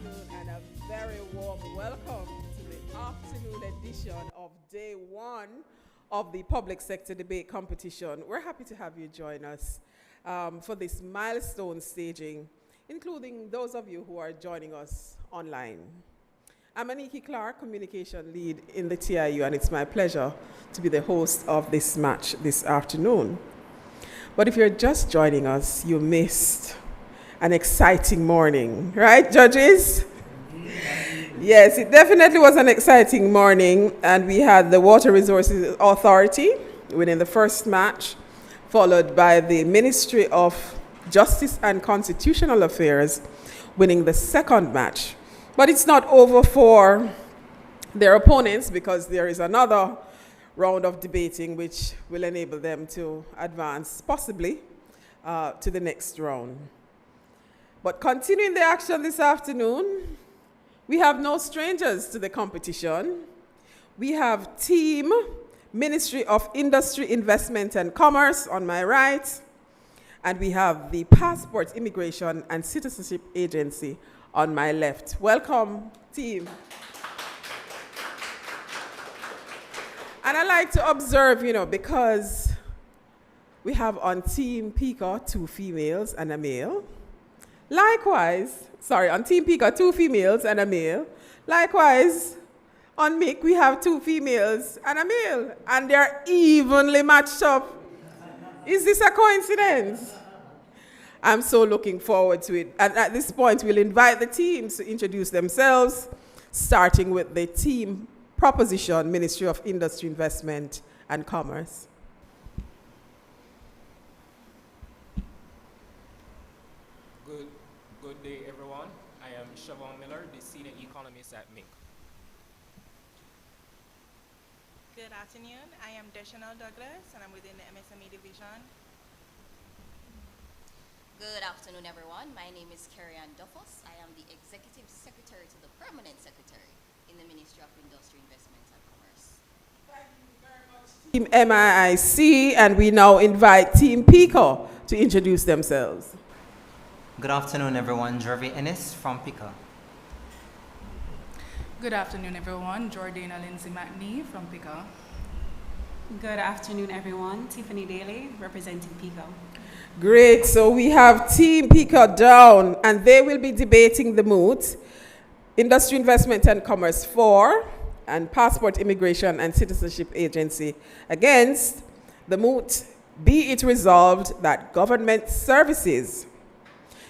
afternoon and a very warm welcome to the afternoon edition of day one of the Public Sector Debate Competition. We're happy to have you join us for this milestone staging, including those of you who are joining us online. I'm Aniki Clark, Communication Lead in the TIU, and it's my pleasure to be the host of this match this afternoon. But if you're just joining us, you missed an exciting morning, right, judges? Yes, it definitely was an exciting morning, and we had the Water Resources Authority winning the first match, followed by the Ministry of Justice and Constitutional Affairs winning the second match. But it's not over for their opponents, because there is another round of debating which will enable them to advance possibly to the next round. But continuing the action this afternoon, we have no strangers to the competition. We have Team Ministry of Industry, Investment and Commerce on my right, and we have the Passport, Immigration and Citizenship Agency on my left. Welcome, team. And I like to observe, because we have on Team Pika 2 females and a male. Likewise, on Team Pika 2 females and a male. Likewise, on MIC we have 2 females and a male, and they're evenly matched up. Is this a coincidence? I'm so looking forward to it. And at this point, we'll invite the teams to introduce themselves, starting with the team proposition, Ministry of Industry, Investment and Commerce. Good day, everyone. I am Siobhan Miller, the Senior Economist at MINC. Good afternoon. I am Deshanelle Douglas, and I'm within the MSME division. Good afternoon, everyone. My name is Carrie-Ann Duffus. I am the Executive Secretary to the Permanent Secretary in the Ministry of Industry, Investment and Commerce. Thank you very much, Team MIIC, and we now invite Team PICO to introduce themselves. Good afternoon, everyone. Jervy Ennis from PICA. Good afternoon, everyone. Jordana Lindsay McNee from PICA. Good afternoon, everyone. Tiffany Daly, representing PICO. Great. So we have Team PICO down, and they will be debating the moot, Industry, Investment and Commerce for, and Passport, Immigration and Citizenship Agency against the moot. Be it resolved that government services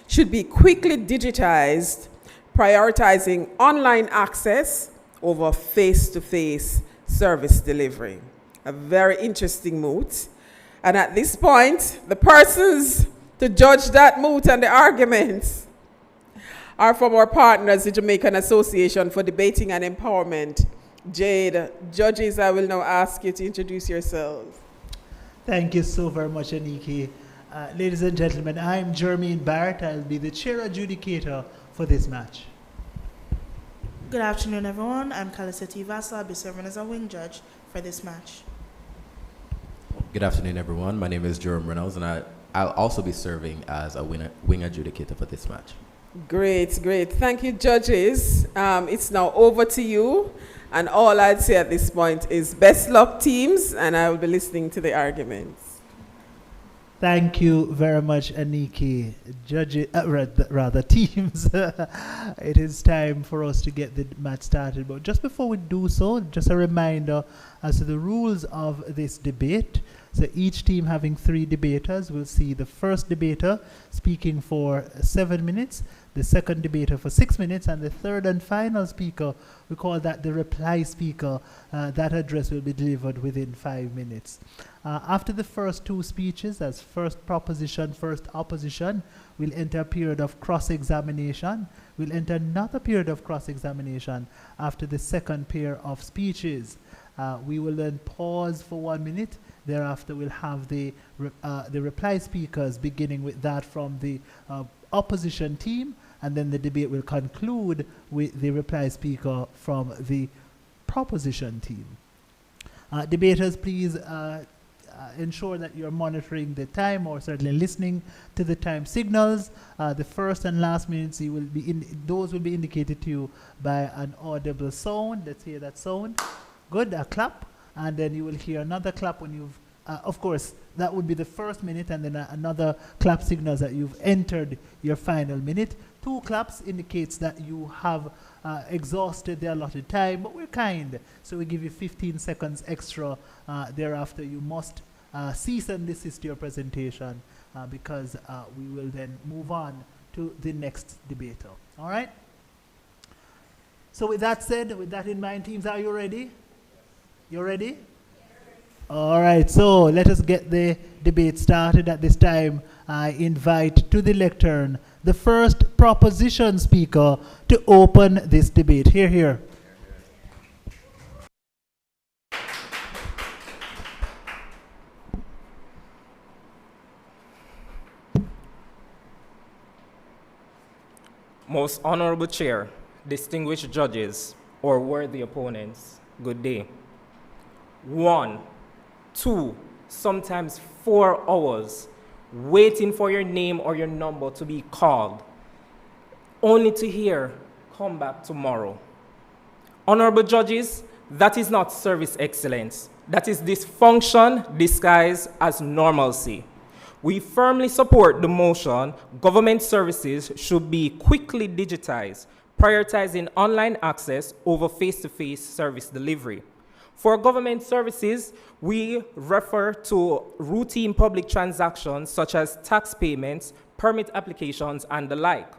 should be quickly digitized, prioritizing online access over face-to-face service delivery. A very interesting moot. And at this point, the persons to judge that moot and the arguments are from our partners, the Jamaican Association for Debating and Empowerment. Jade, judges, I will now ask you to introduce yourselves. Thank you so very much, Aniki. Ladies and gentlemen, I'm Jermaine Barrett. I'll be the chair adjudicator for this match. Good afternoon, everyone. I'm Kalisati Vasa. I'll be serving as a wing judge for this match. Good afternoon, everyone. My name is Jerome Reynolds, and I'll also be serving as a wing adjudicator for this match. Great, great. Thank you, judges. It's now over to you. And all I'd say at this point is best luck, teams, and I will be listening to the arguments. Thank you very much, Aniki. Judges, rather teams. It is time for us to get the match started. But just before we do so, just a reminder as to the rules of this debate. So each team having 3 debaters. We'll see the first debater speaking for 7 minutes, the second debater for 6 minutes, and the third and final speaker, we call that the reply speaker. That address will be delivered within 5 minutes. After the first 2 speeches, as first proposition, first opposition, we'll enter a period of cross-examination. We'll enter another period of cross-examination after the second pair of speeches. We will then pause for 1 minute. Thereafter, we'll have the reply speakers, beginning with that from the opposition team, and then the debate will conclude with the reply speaker from the proposition team. Debaters, please ensure that you're monitoring the time or certainly listening to the time signals. The first and last minutes those will be indicated to you by an audible sound. Let's hear that sound. Good, a clap, and then you will hear another clap when you've, of course, that would be the first minute, and then another clap signals that you've entered your final minute. 2 claps indicates that you have exhausted the allotted time, but we're kind, so we give you 15 seconds extra. Thereafter, you must cease and desist your presentation because we will then move on to the next debater. All right? So with that said, with that in mind, teams, are you ready? You ready? All right, so let us get the debate started. At this time, I invite to the lectern the first proposition speaker to open this debate. Hear, hear. Most Honorable Chair, distinguished judges, or worthy opponents, good day. 1, 2, sometimes 4 hours waiting for your name or your number to be called, only to hear, come back tomorrow. Honorable judges, that is not service excellence. That is dysfunction disguised as normalcy. We firmly support the motion government services should be quickly digitized, prioritizing online access over face-to-face service delivery. For government services, we refer to routine public transactions such as tax payments, permit applications, and the like.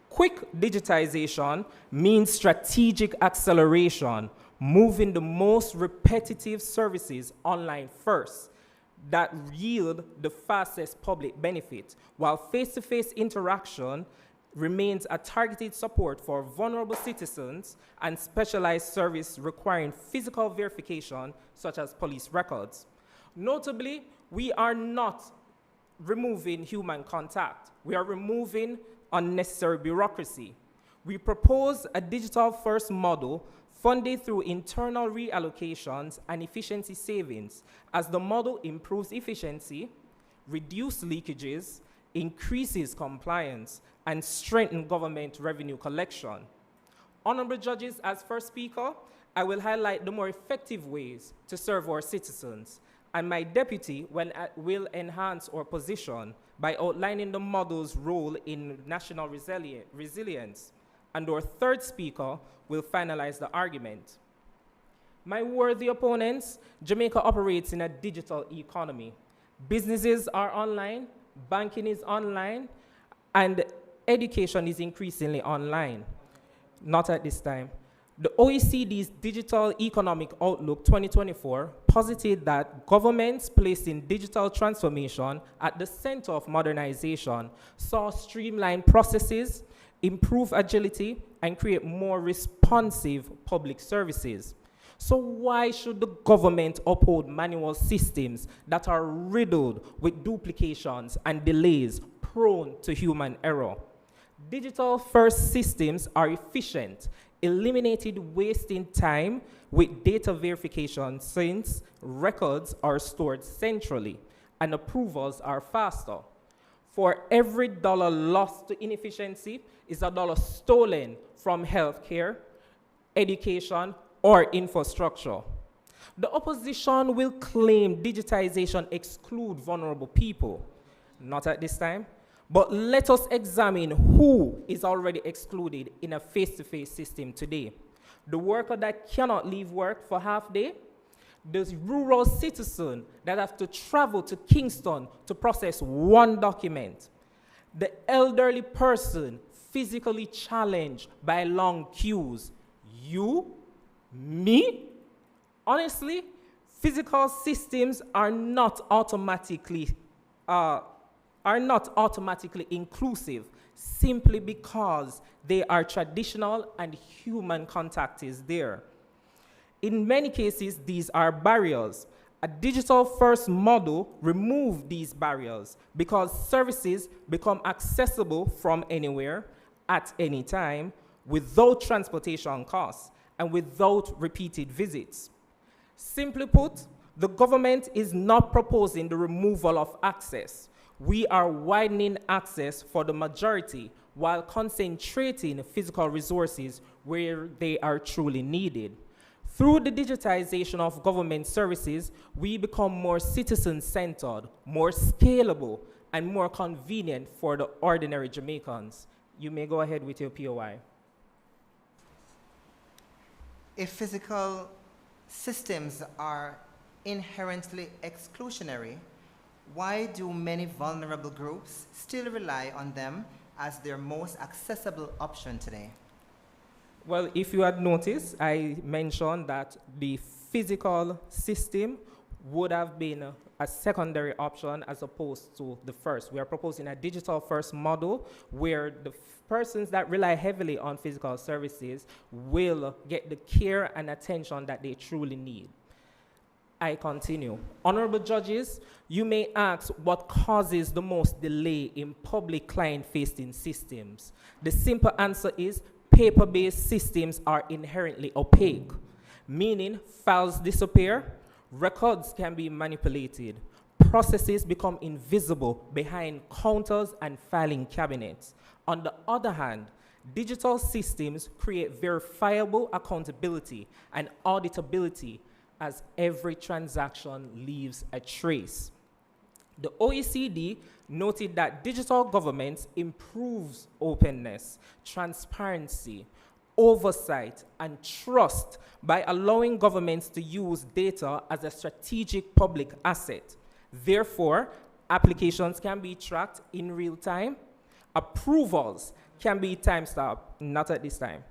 Quick digitization means strategic acceleration, moving the most repetitive services online first that yield the fastest public benefit, while face-to-face interaction remains a targeted support for vulnerable citizens and specialized service requiring physical verification, such as police records. Notably, we are not removing human contact. We are removing unnecessary bureaucracy. We propose a digital-first model funded through internal reallocations and efficiency savings, as the model improves efficiency, reduces leakages, increases compliance, and strengthens government revenue collection. Honorable judges, as first speaker, I will highlight the more effective ways to serve our citizens, and my deputy will enhance our position by outlining the model's role in national resilience, and our third speaker will finalize the argument. My worthy opponents, Jamaica operates in a digital economy. Businesses are online, banking is online, and education is increasingly online. Not at this time. The OECD's Digital Economic Outlook 2024 posited that governments placed in digital transformation at the center of modernization saw streamlined processes, improve agility, and create more responsive public services. So why should the government uphold manual systems that are riddled with duplications and delays prone to human error? Digital-first systems are efficient, eliminating wasting time with data verification since records are stored centrally and approvals are faster. For every dollar lost to inefficiency is a dollar stolen from healthcare, education, or infrastructure. The opposition will claim digitization excludes vulnerable people. Not at this time. But let us examine who is already excluded in a face-to-face system today. The worker that cannot leave work for half day, the rural citizen that have to travel to Kingston to process one document, the elderly person physically challenged by long queues. You, me? Honestly, physical systems are not automatically inclusive simply because they are traditional and human contact is there. In many cases, these are barriers. A digital-first model removes these barriers because services become accessible from anywhere, at any time, without transportation costs and without repeated visits. Simply put, The government is not proposing the removal of access. We are widening access for the majority while concentrating physical resources where they are truly needed. Through the digitization of government services, we become more citizen-centered, more scalable, and more convenient for the ordinary Jamaicans. You may go ahead with your POI. If physical systems are inherently exclusionary, why do many vulnerable groups still rely on them as their most accessible option today? Well, if you had noticed, I mentioned that the physical system would have been a secondary option as opposed to the first. We are proposing a digital first model where the persons that rely heavily on physical services will get the care and attention that they truly need. I continue. Honorable judges, you may ask what causes the most delay in public client-facing systems. The simple answer is paper-based systems are inherently opaque, meaning files disappear, records can be manipulated, processes become invisible behind counters and filing cabinets. On the other hand, digital systems create verifiable accountability and auditability as every transaction leaves a trace. The OECD noted that digital governments improves openness, transparency, oversight, and trust by allowing governments to use data as a strategic public asset. Therefore, applications can be tracked in real time. Approvals can be time-stamped, not at this time.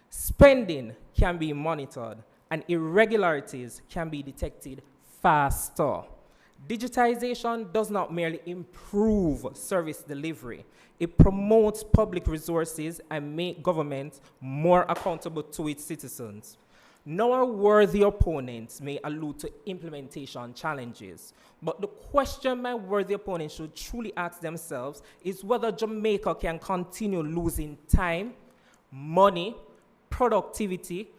Spending can be monitored, and irregularities can be detected faster. Digitization does not merely improve service delivery, it promotes public resources and makes government more accountable to its citizens. Now, our worthy opponents may allude to implementation challenges, but the question my worthy opponents should truly ask themselves is whether Jamaica can continue losing time, money, productivity,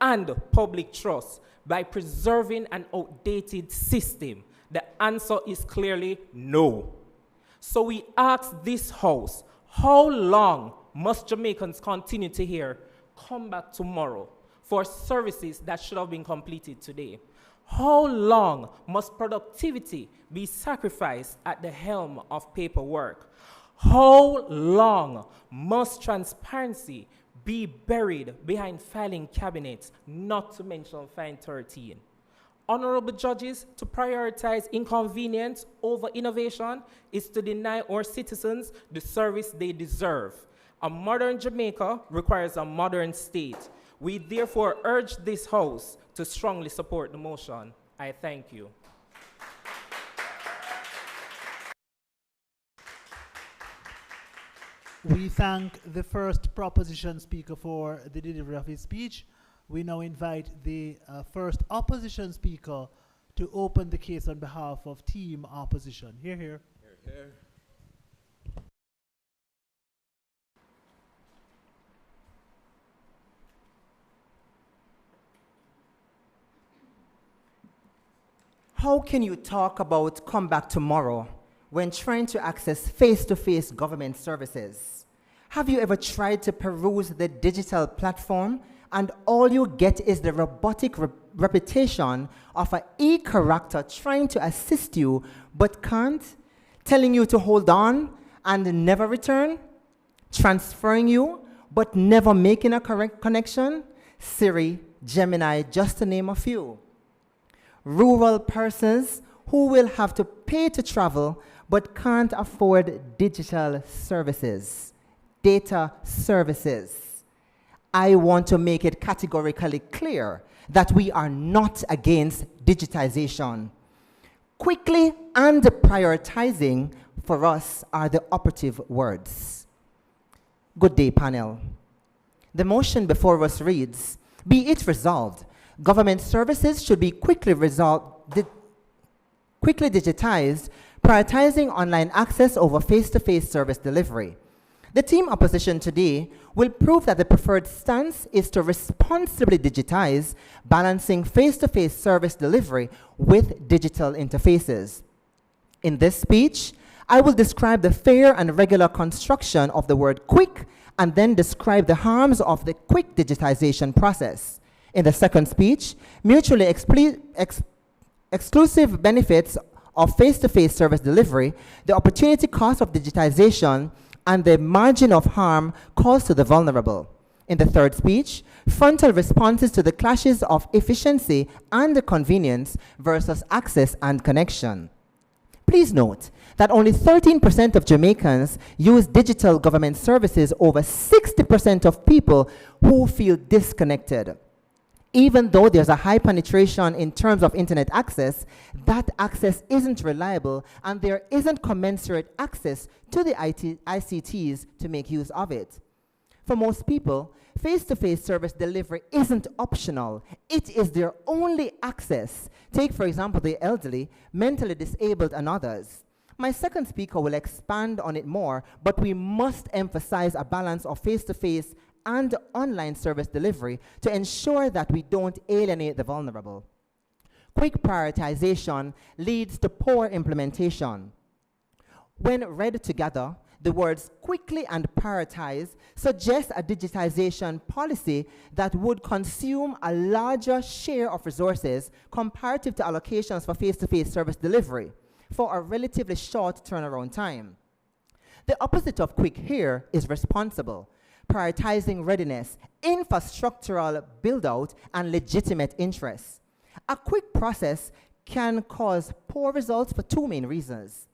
and public trust by preserving an outdated system. The answer is clearly no. So we ask this House, how long must Jamaicans continue to hear, come back tomorrow, for services that should have been completed today? How long must productivity be sacrificed at the helm of paperwork? How long must transparency be buried behind filing cabinets, not to mention Fine 13? Honorable judges, to prioritize inconvenience over innovation is to deny our citizens the service they deserve. A modern Jamaica requires a modern state. We therefore urge this House to strongly support the motion. I thank you. We thank the first proposition speaker for the delivery of his speech. We now invite the first opposition speaker to open the case on behalf of Team Opposition. Hear, hear. Hear, hear. How can you talk about come back tomorrow when trying to access face-to-face government services? Have you ever tried to peruse the digital platform and all you get is the robotic reputation of an e-character trying to assist you but can't, telling you to hold on and never return, transferring you but never making a correct connection? Siri, Gemini, just to name a few. Rural persons who will have to pay to travel but can't afford digital services, data services. I want to make it categorically clear that we are not against digitization. Quickly and prioritizing for us are the operative words. Good day, panel. The motion before us reads, be it resolved, government services should be quickly digitized, prioritizing online access over face-to-face service delivery. The team opposition today will prove that the preferred stance is to responsibly digitize, balancing face-to-face service delivery with digital interfaces. In this speech, I will describe the fair and regular construction of the word quick and then describe the harms of the quick digitization process. In the second speech, mutually exclusive benefits of face-to-face service delivery, the opportunity cost of digitization, and the margin of harm caused to the vulnerable. In the third speech, frontal responses to the clashes of efficiency and the convenience versus access and connection. Please note that only 13% of Jamaicans use digital government services over 60% of people who feel disconnected. Even though there's a high penetration in terms of internet access, that access isn't reliable and there isn't commensurate access to the ICTs to make use of it. For most people, face-to-face service delivery isn't optional. It is their only access. Take, for example, the elderly, mentally disabled, and others. My second speaker will expand on it more, but we must emphasize a balance of face-to-face and online service delivery to ensure that we don't alienate the vulnerable. Quick prioritization leads to poor implementation. When read together, the words quickly and prioritize suggest a digitization policy that would consume a larger share of resources comparative to allocations for face-to-face service delivery for a relatively short turnaround time. The opposite of quick here is responsible, prioritizing readiness, infrastructural build-out, and legitimate interests. A quick process can cause poor results for two main reasons.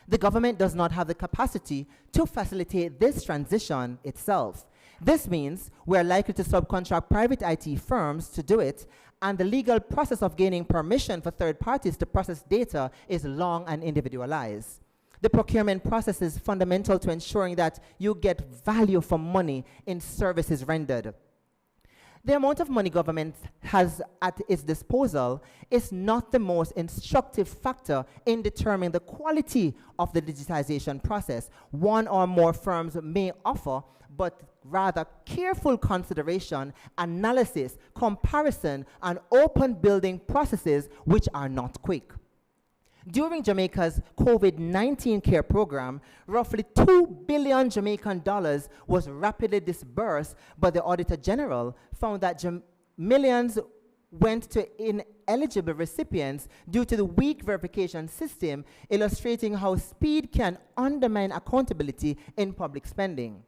The government does not have the capacity to facilitate this transition itself. This means we're likely to subcontract private IT firms to do it, and the legal process of gaining permission for third parties to process data is long and individualized. The procurement process is fundamental to ensuring that you get value for money in services rendered. The amount of money government has at its disposal is not the most instructive factor in determining the quality of the digitization process one or more firms may offer, but rather careful consideration, analysis, comparison, and open building processes which are not quick. During Jamaica's COVID-19 care program, roughly $2 billion Jamaican dollars was rapidly disbursed, but the Auditor General found that millions went to ineligible recipients due to the weak verification system, illustrating how speed can undermine accountability in public spending.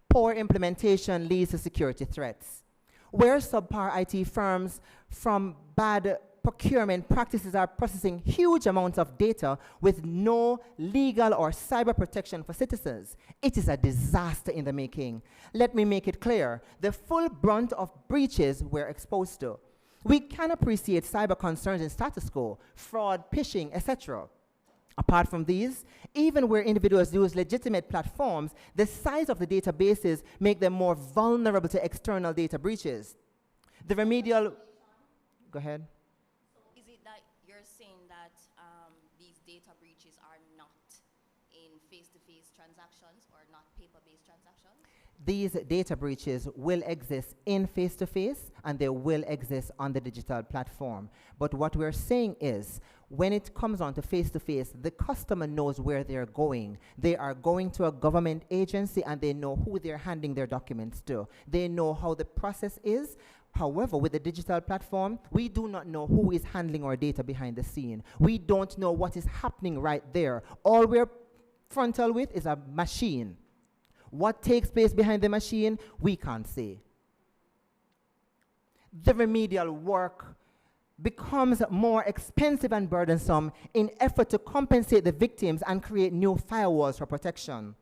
Poor implementation leads to security threats. Where subpar IT firms from bad procurement practices are processing huge amounts of data with no legal or cyber protection for citizens, it is a disaster in the making. Let me make it clear, the full brunt of breaches we're exposed to. We can appreciate cyber concerns in status quo, fraud, phishing, etc. Apart from these, even where individuals use legitimate platforms, the size of the databases make them more vulnerable to external data breaches. The remedial, go ahead. Is it that you're saying that these data breaches are not in face-to-face transactions or not paper-based transactions? These data breaches will exist in face-to-face and they will exist on the digital platform. But what we're saying is, when it comes on to face-to-face, the customer knows where they're going. They are going to a government agency and they know who they're handing their documents to. They know how the process is. However, with the digital platform, we do not know who is handling our data behind the scene. We don't know what is happening right there. All we're frontal with is a machine. What takes place behind the machine, we can't say. The remedial work becomes more expensive and burdensome in effort to compensate the victims and create new firewalls for protection.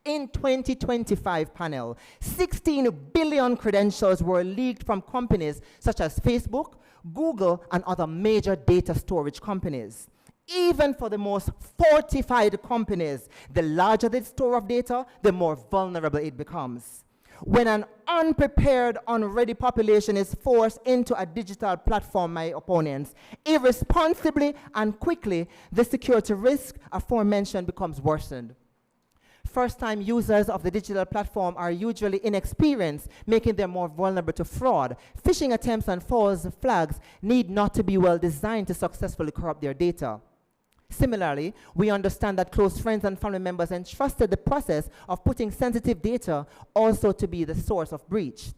In 2025 panel, 16 billion credentials were leaked from companies such as Facebook, Google, and other major data storage companies. Even for the most fortified companies, the larger the store of data, the more vulnerable it becomes. When an unprepared, unready population is forced into a digital platform, my opponents, irresponsibly and quickly, the security risk aforementioned becomes worsened. First-time users of the digital platform are usually inexperienced, making them more vulnerable to fraud. Phishing attempts and false flags need not to be well designed to successfully corrupt their data. Similarly, we understand that close friends and family members entrusted the process of putting sensitive data also to be the source of breach.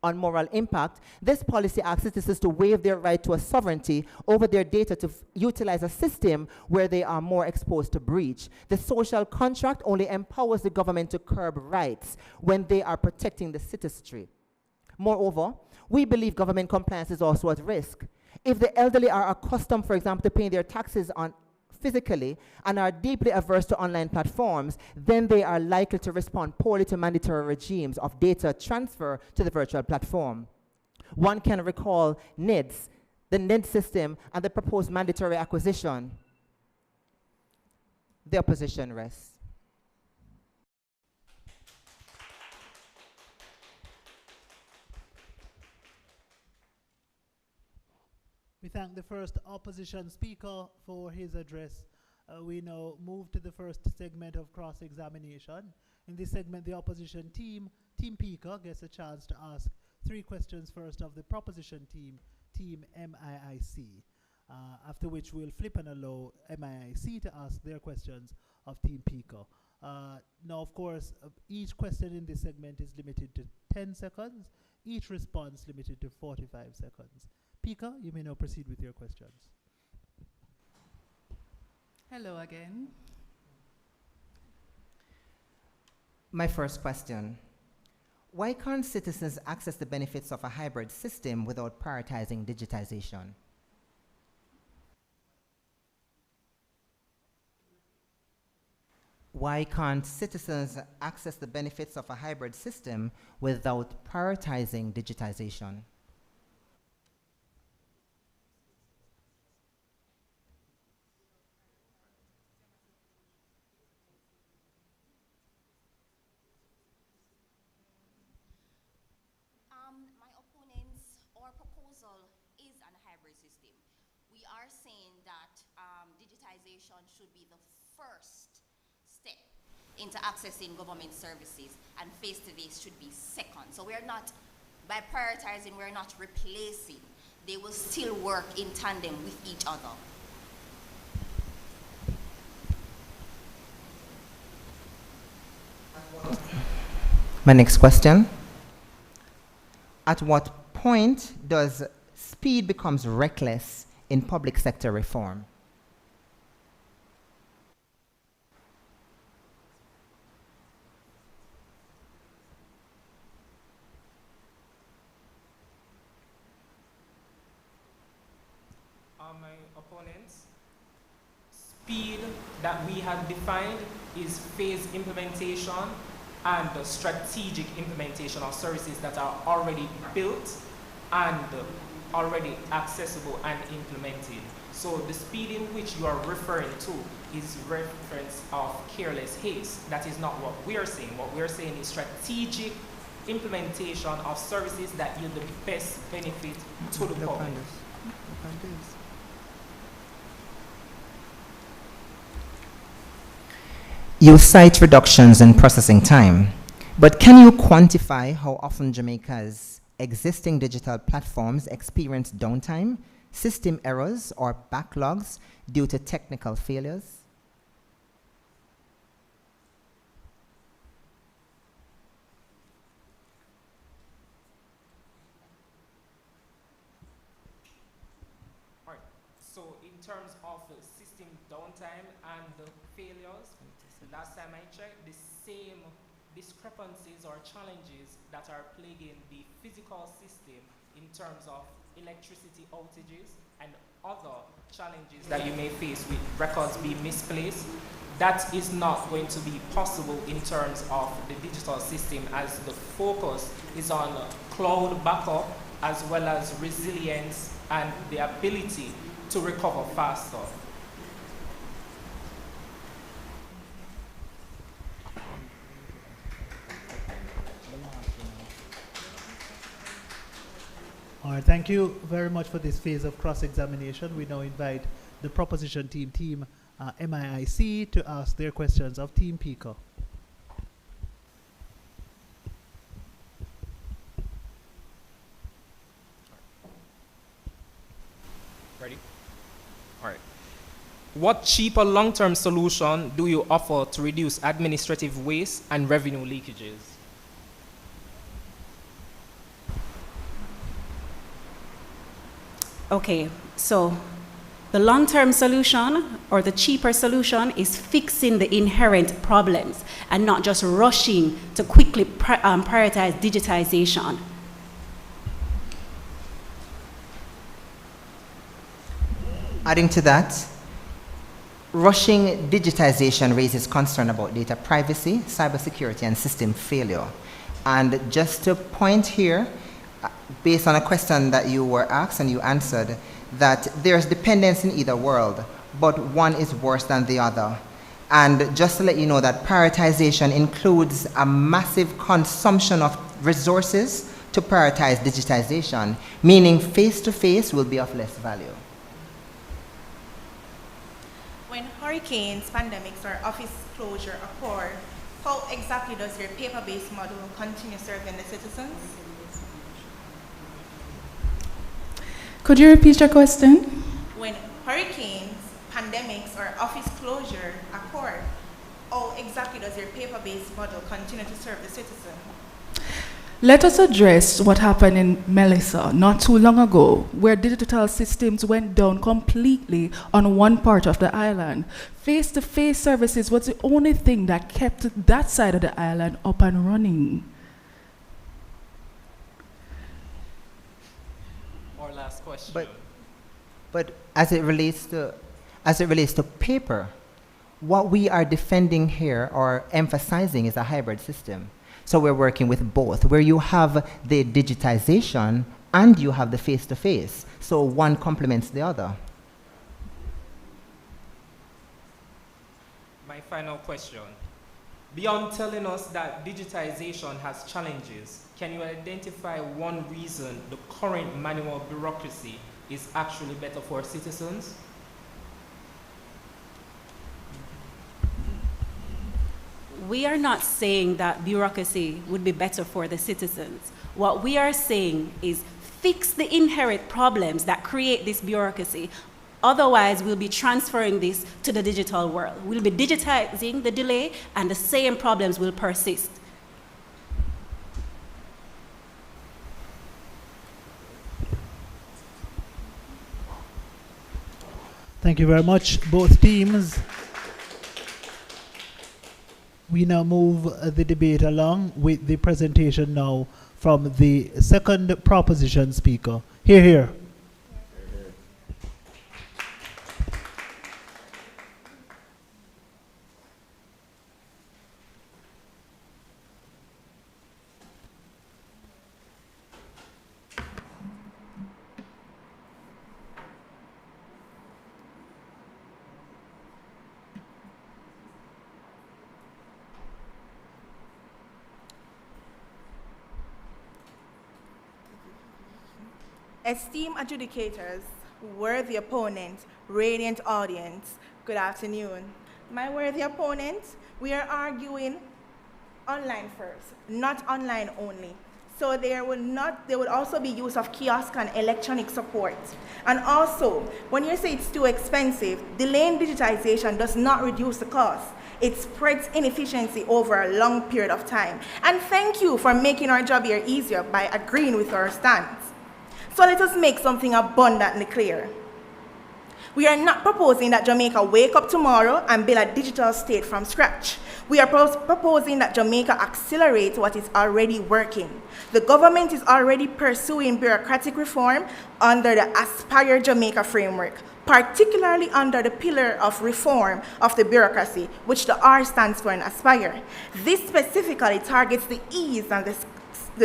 On moral impact, this policy asks citizens to waive their right to a sovereignty over their data to utilize a system where they are more exposed to breach. The social contract only empowers the government to curb rights when they are protecting the citizenry. Moreover, we believe government compliance is also at risk. If the elderly are accustomed, for example, to paying their taxes physically and are deeply averse to online platforms, then they are likely to respond poorly to mandatory regimes of data transfer to the virtual platform. One can recall NIDS, the NID system, and the proposed mandatory acquisition. The opposition rests. We thank the first opposition speaker for his address. We now move to the first segment of cross-examination. In this segment, the opposition team, Team Pika, gets a chance to ask 3 questions first of the proposition team, Team MIIC, after which we'll flip and allow MIIC to ask their questions of Team Pika. Now, of course, each question in this segment is limited to 10 seconds, each response limited to 45 seconds. Pika, you may now proceed with your questions. Hello again. My first question. Why can't citizens access the benefits of a hybrid system without prioritizing digitization? Why can't citizens access the benefits of a hybrid system without prioritizing digitization? My opponents, our proposal is an hybrid system. We are saying that digitization should be the first step into accessing government services, and face-to-face should be second. So we're not, by prioritizing, we're not replacing. They will still work in tandem with each other. My next question. At what point does speed becomes reckless in public sector reform? My opponents, speed that we have defined is phased implementation and the strategic implementation of services that are already built and already accessible and implemented. So the speed in which you are referring to is reference of careless haste. That is not what we are saying. What we are saying is strategic implementation of services that yield the best benefit to the public. You cite reductions in processing time, but can you quantify how often Jamaica's existing digital platforms experience downtime, system errors, or backlogs due to technical failures? Right. So in terms of system downtime and the failures, last time I checked, the same discrepancies or challenges that are plaguing the physical system in terms of electricity outages and other challenges that you may face with records being misplaced, that is not going to be possible in terms of the digital system, as the focus is on cloud backup as well as resilience and the ability to recover faster. All right, thank you very much for this phase of cross-examination. We now invite the proposition team, Team MIIC, to ask their questions of Team Pika. What cheaper long-term solution do you offer to reduce administrative waste and revenue leakages? Okay, so the long-term solution or the cheaper solution is fixing the inherent problems and not just rushing to quickly prioritize digitization. Adding to that, rushing digitization raises concern about data privacy, cybersecurity, and system failure. And just to point here, based on a question that you were asked and you answered, that there's dependence in either world, but one is worse than the other. And just to let you know that prioritization includes a massive consumption of resources to prioritize digitization, meaning face-to-face will be of less value. When hurricanes, pandemics, or office closure occur, how exactly does your paper-based model continue serving the citizens? Could you repeat your question? When hurricanes, pandemics, or office closure occur, how exactly does your paper-based model continue to serve the citizen? Let us address what happened in Melissa not too long ago, where digital systems went down completely on one part of the island. Face-to-face services was the only thing that kept that side of the island up and running. Our last question. But as it relates to paper, what we are defending here or emphasizing is a hybrid system. So we're working with both, where you have the digitization and you have the face-to-face. So one complements the other. My final question. Beyond telling us that digitization has challenges, can you identify one reason the current manual bureaucracy is actually better for citizens? We are not saying that bureaucracy would be better for the citizens. What we are saying is fix the inherent problems that create this bureaucracy. Otherwise, we'll be transferring this to the digital world. We'll be digitizing the delay, and the same problems will persist. Thank you very much, both teams. We now move the debate along with the presentation now from the second proposition speaker. Hear, hear. Esteemed adjudicators, worthy opponents, radiant audience, good afternoon. My worthy opponents, we are arguing online first, not online only. So there would also be use of kiosk and electronic support. And also, when you say it's too expensive, delaying digitization does not reduce the cost. It spreads inefficiency over a long period of time. And thank you for making our job here easier by agreeing with our stance. So let us make something abundantly clear. We are not proposing that Jamaica wake up tomorrow and build a digital state from scratch. We are proposing that Jamaica accelerate what is already working. The government is already pursuing bureaucratic reform under the Aspire Jamaica framework, particularly under the pillar of reform of the bureaucracy, which the R stands for in Aspire. This specifically targets the ease and the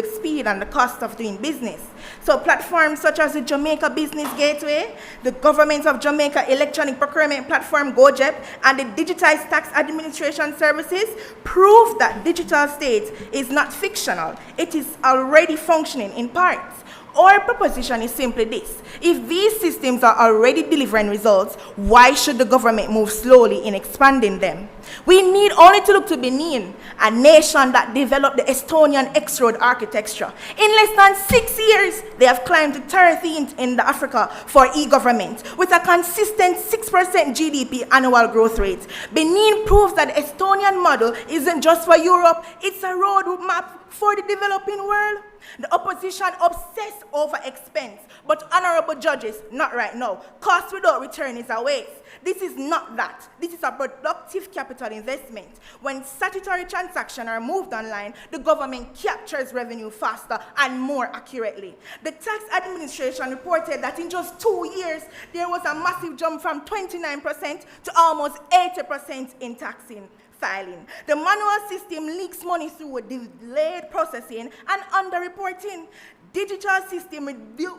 speed and the cost of doing business. So platforms such as the Jamaica Business Gateway, the Government of Jamaica Electronic Procurement Platform, GoJEP, and the Digitized Tax Administration Services prove that digital state is not fictional. It is already functioning in parts. Our proposition is simply this. If these systems are already delivering results, why should the government move slowly in expanding them? We need only to look to Benin, a nation that developed the Estonian X-Road architecture. In less than 6 years, they have climbed to 13th in Africa for e-government, with a consistent 6% GDP annual growth rate. Benin proves that the Estonian model isn't just for Europe, it's a roadmap for the developing world. The opposition obsess over expense, but honorable judges, not right now. Cost without return is a waste. This is not that. This is a productive capital investment. When statutory transactions are moved online, the government captures revenue faster and more accurately. The tax administration reported that in just 2 years, there was a massive jump from 29% to almost 80% in taxing. Filing. The manual system leaks money through delayed processing and underreporting. Digital system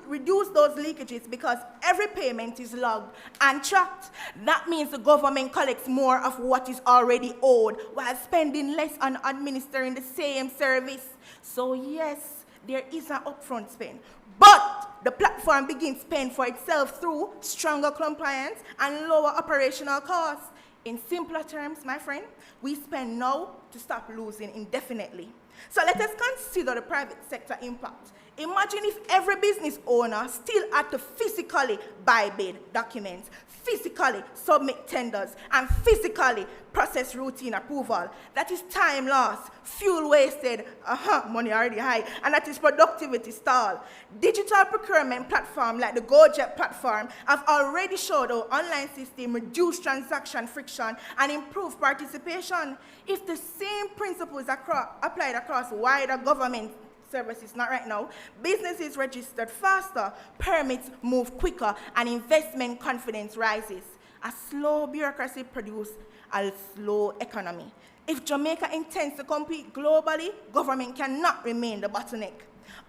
reduce those leakages because every payment is logged and tracked. That means the government collects more of what is already owed while spending less on administering the same service. So yes, there is an upfront spend, but the platform begins paying for itself through stronger compliance and lower operational costs. In simpler terms, my friend, we spend now to stop losing indefinitely. So let us consider the private sector impact. Imagine if every business owner still had to physically buy bid documents, physically submit tenders, and physically process routine approval. That is time lost, fuel wasted, money already high, and that is productivity stall. Digital procurement platform like the GoJet platform have already showed how online system reduce transaction friction and improve participation. If the same principles are applied across wider government services, not right now, businesses registered faster, permits move quicker, and investment confidence rises. A slow bureaucracy produces a slow economy. If Jamaica intends to compete globally, government cannot remain the bottleneck.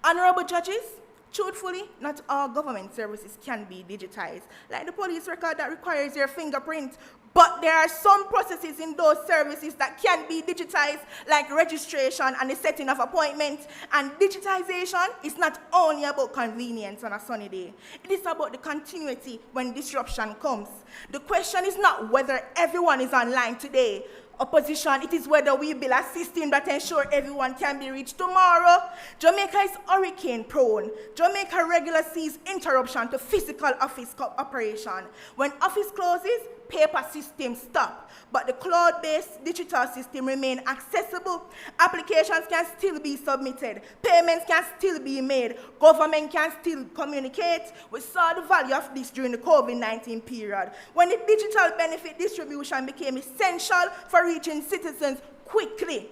Honorable judges, truthfully, not all government services can be digitized, like the police record that requires your fingerprint. But there are some processes in those services that can be digitized, like registration and the setting of appointments. And digitization is not only about convenience on a sunny day. It is about the continuity when disruption comes. The question is not whether everyone is online today. Opposition, it is whether we build a system that ensures everyone can be reached tomorrow. Jamaica is hurricane prone. Jamaica regularly sees interruption to physical office operation. When office closes, paper systems stop, but the cloud-based digital system remain accessible. Applications can still be submitted. Payments can still be made. Government can still communicate. We saw the value of this during the COVID-19 period, when the digital benefit distribution became essential for reaching citizens quickly.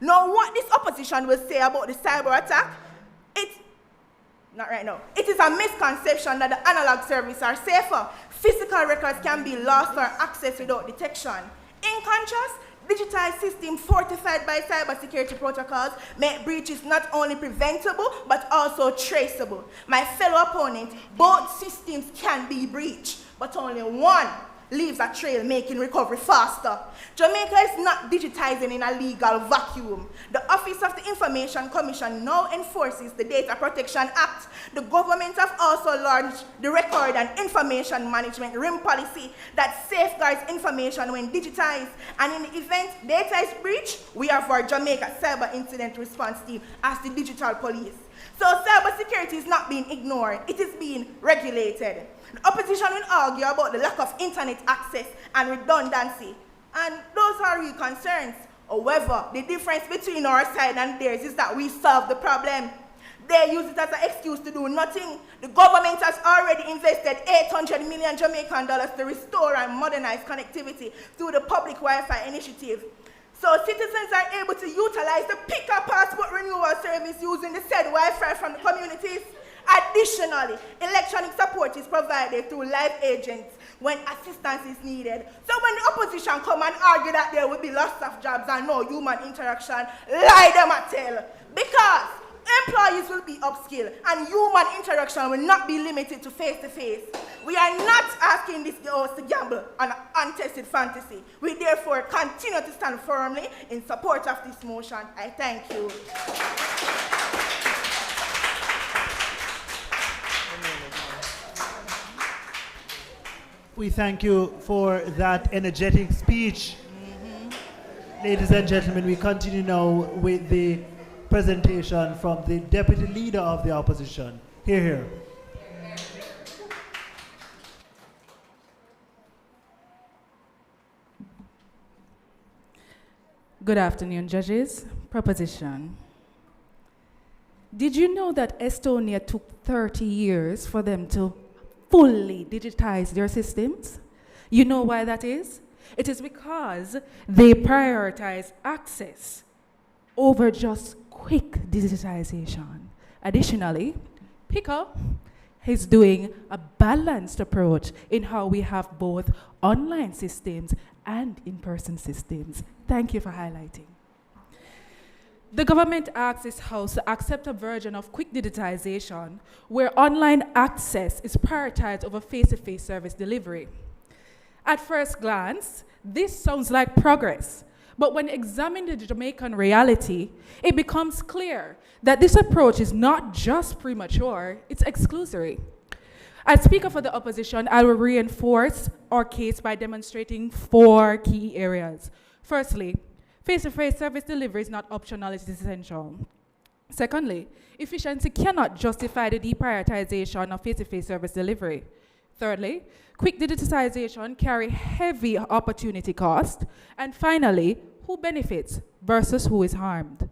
Now, what this opposition will say about the cyber attack, not right now. It is a misconception that the analog services are safer. Physical records can be lost or accessed without detection. In contrast, digitized systems fortified by cybersecurity protocols make breaches not only preventable, but also traceable. My fellow opponent, both systems can be breached, but only one leaves a trail, making recovery faster. Jamaica is not digitizing in a legal vacuum. The Office of the Information Commission now enforces the Data Protection Act. The government have also launched the Record and Information Management RIM policy that safeguards information when digitized. And in the event data is breached, we have our Jamaica Cyber Incident Response Team as the digital police. So cybersecurity is not being ignored, it is being regulated. The opposition will argue about the lack of internet access and redundancy, and those are real concerns. However, the difference between our side and theirs is that we solve the problem. They use it as an excuse to do nothing. The government has already invested 800 million Jamaican dollars to restore and modernize connectivity through the public Wi-Fi initiative. So citizens are able to utilize the Picker Passport Renewal Service using the said Wi-Fi from the communities. Additionally, electronic support is provided through live agents when assistance is needed. So when the opposition come and argue that there will be loss of jobs and no human interaction, lie them a tell. Because employees will be upskilled and human interaction will not be limited to face-to-face. We are not asking this girls to gamble on an untested fantasy. We therefore continue to stand firmly in support of this motion. I thank you. We thank you for that energetic speech. Ladies and gentlemen, we continue now with the presentation from the Deputy Leader of the Opposition. Hear, hear. Good afternoon, judges. Proposition. Did you know that Estonia took 30 years for them to fully digitize their systems? You know why that is? It is because they prioritize access over just quick digitization. Additionally, PICA is doing a balanced approach in how we have both online systems and in-person systems. Thank you for highlighting. The government asks its House to accept a version of quick digitization where online access is prioritized over face-to-face service delivery. At first glance, this sounds like progress, but when examining the Jamaican reality, it becomes clear that this approach is not just premature, it's exclusory. As Speaker for the Opposition, I will reinforce our case by demonstrating 4 key areas. Firstly, face-to-face service delivery is not optional, it is essential. Secondly, efficiency cannot justify the deprioritization of face-to-face service delivery. Thirdly, quick digitization carry heavy opportunity cost. And finally, who benefits versus who is harmed?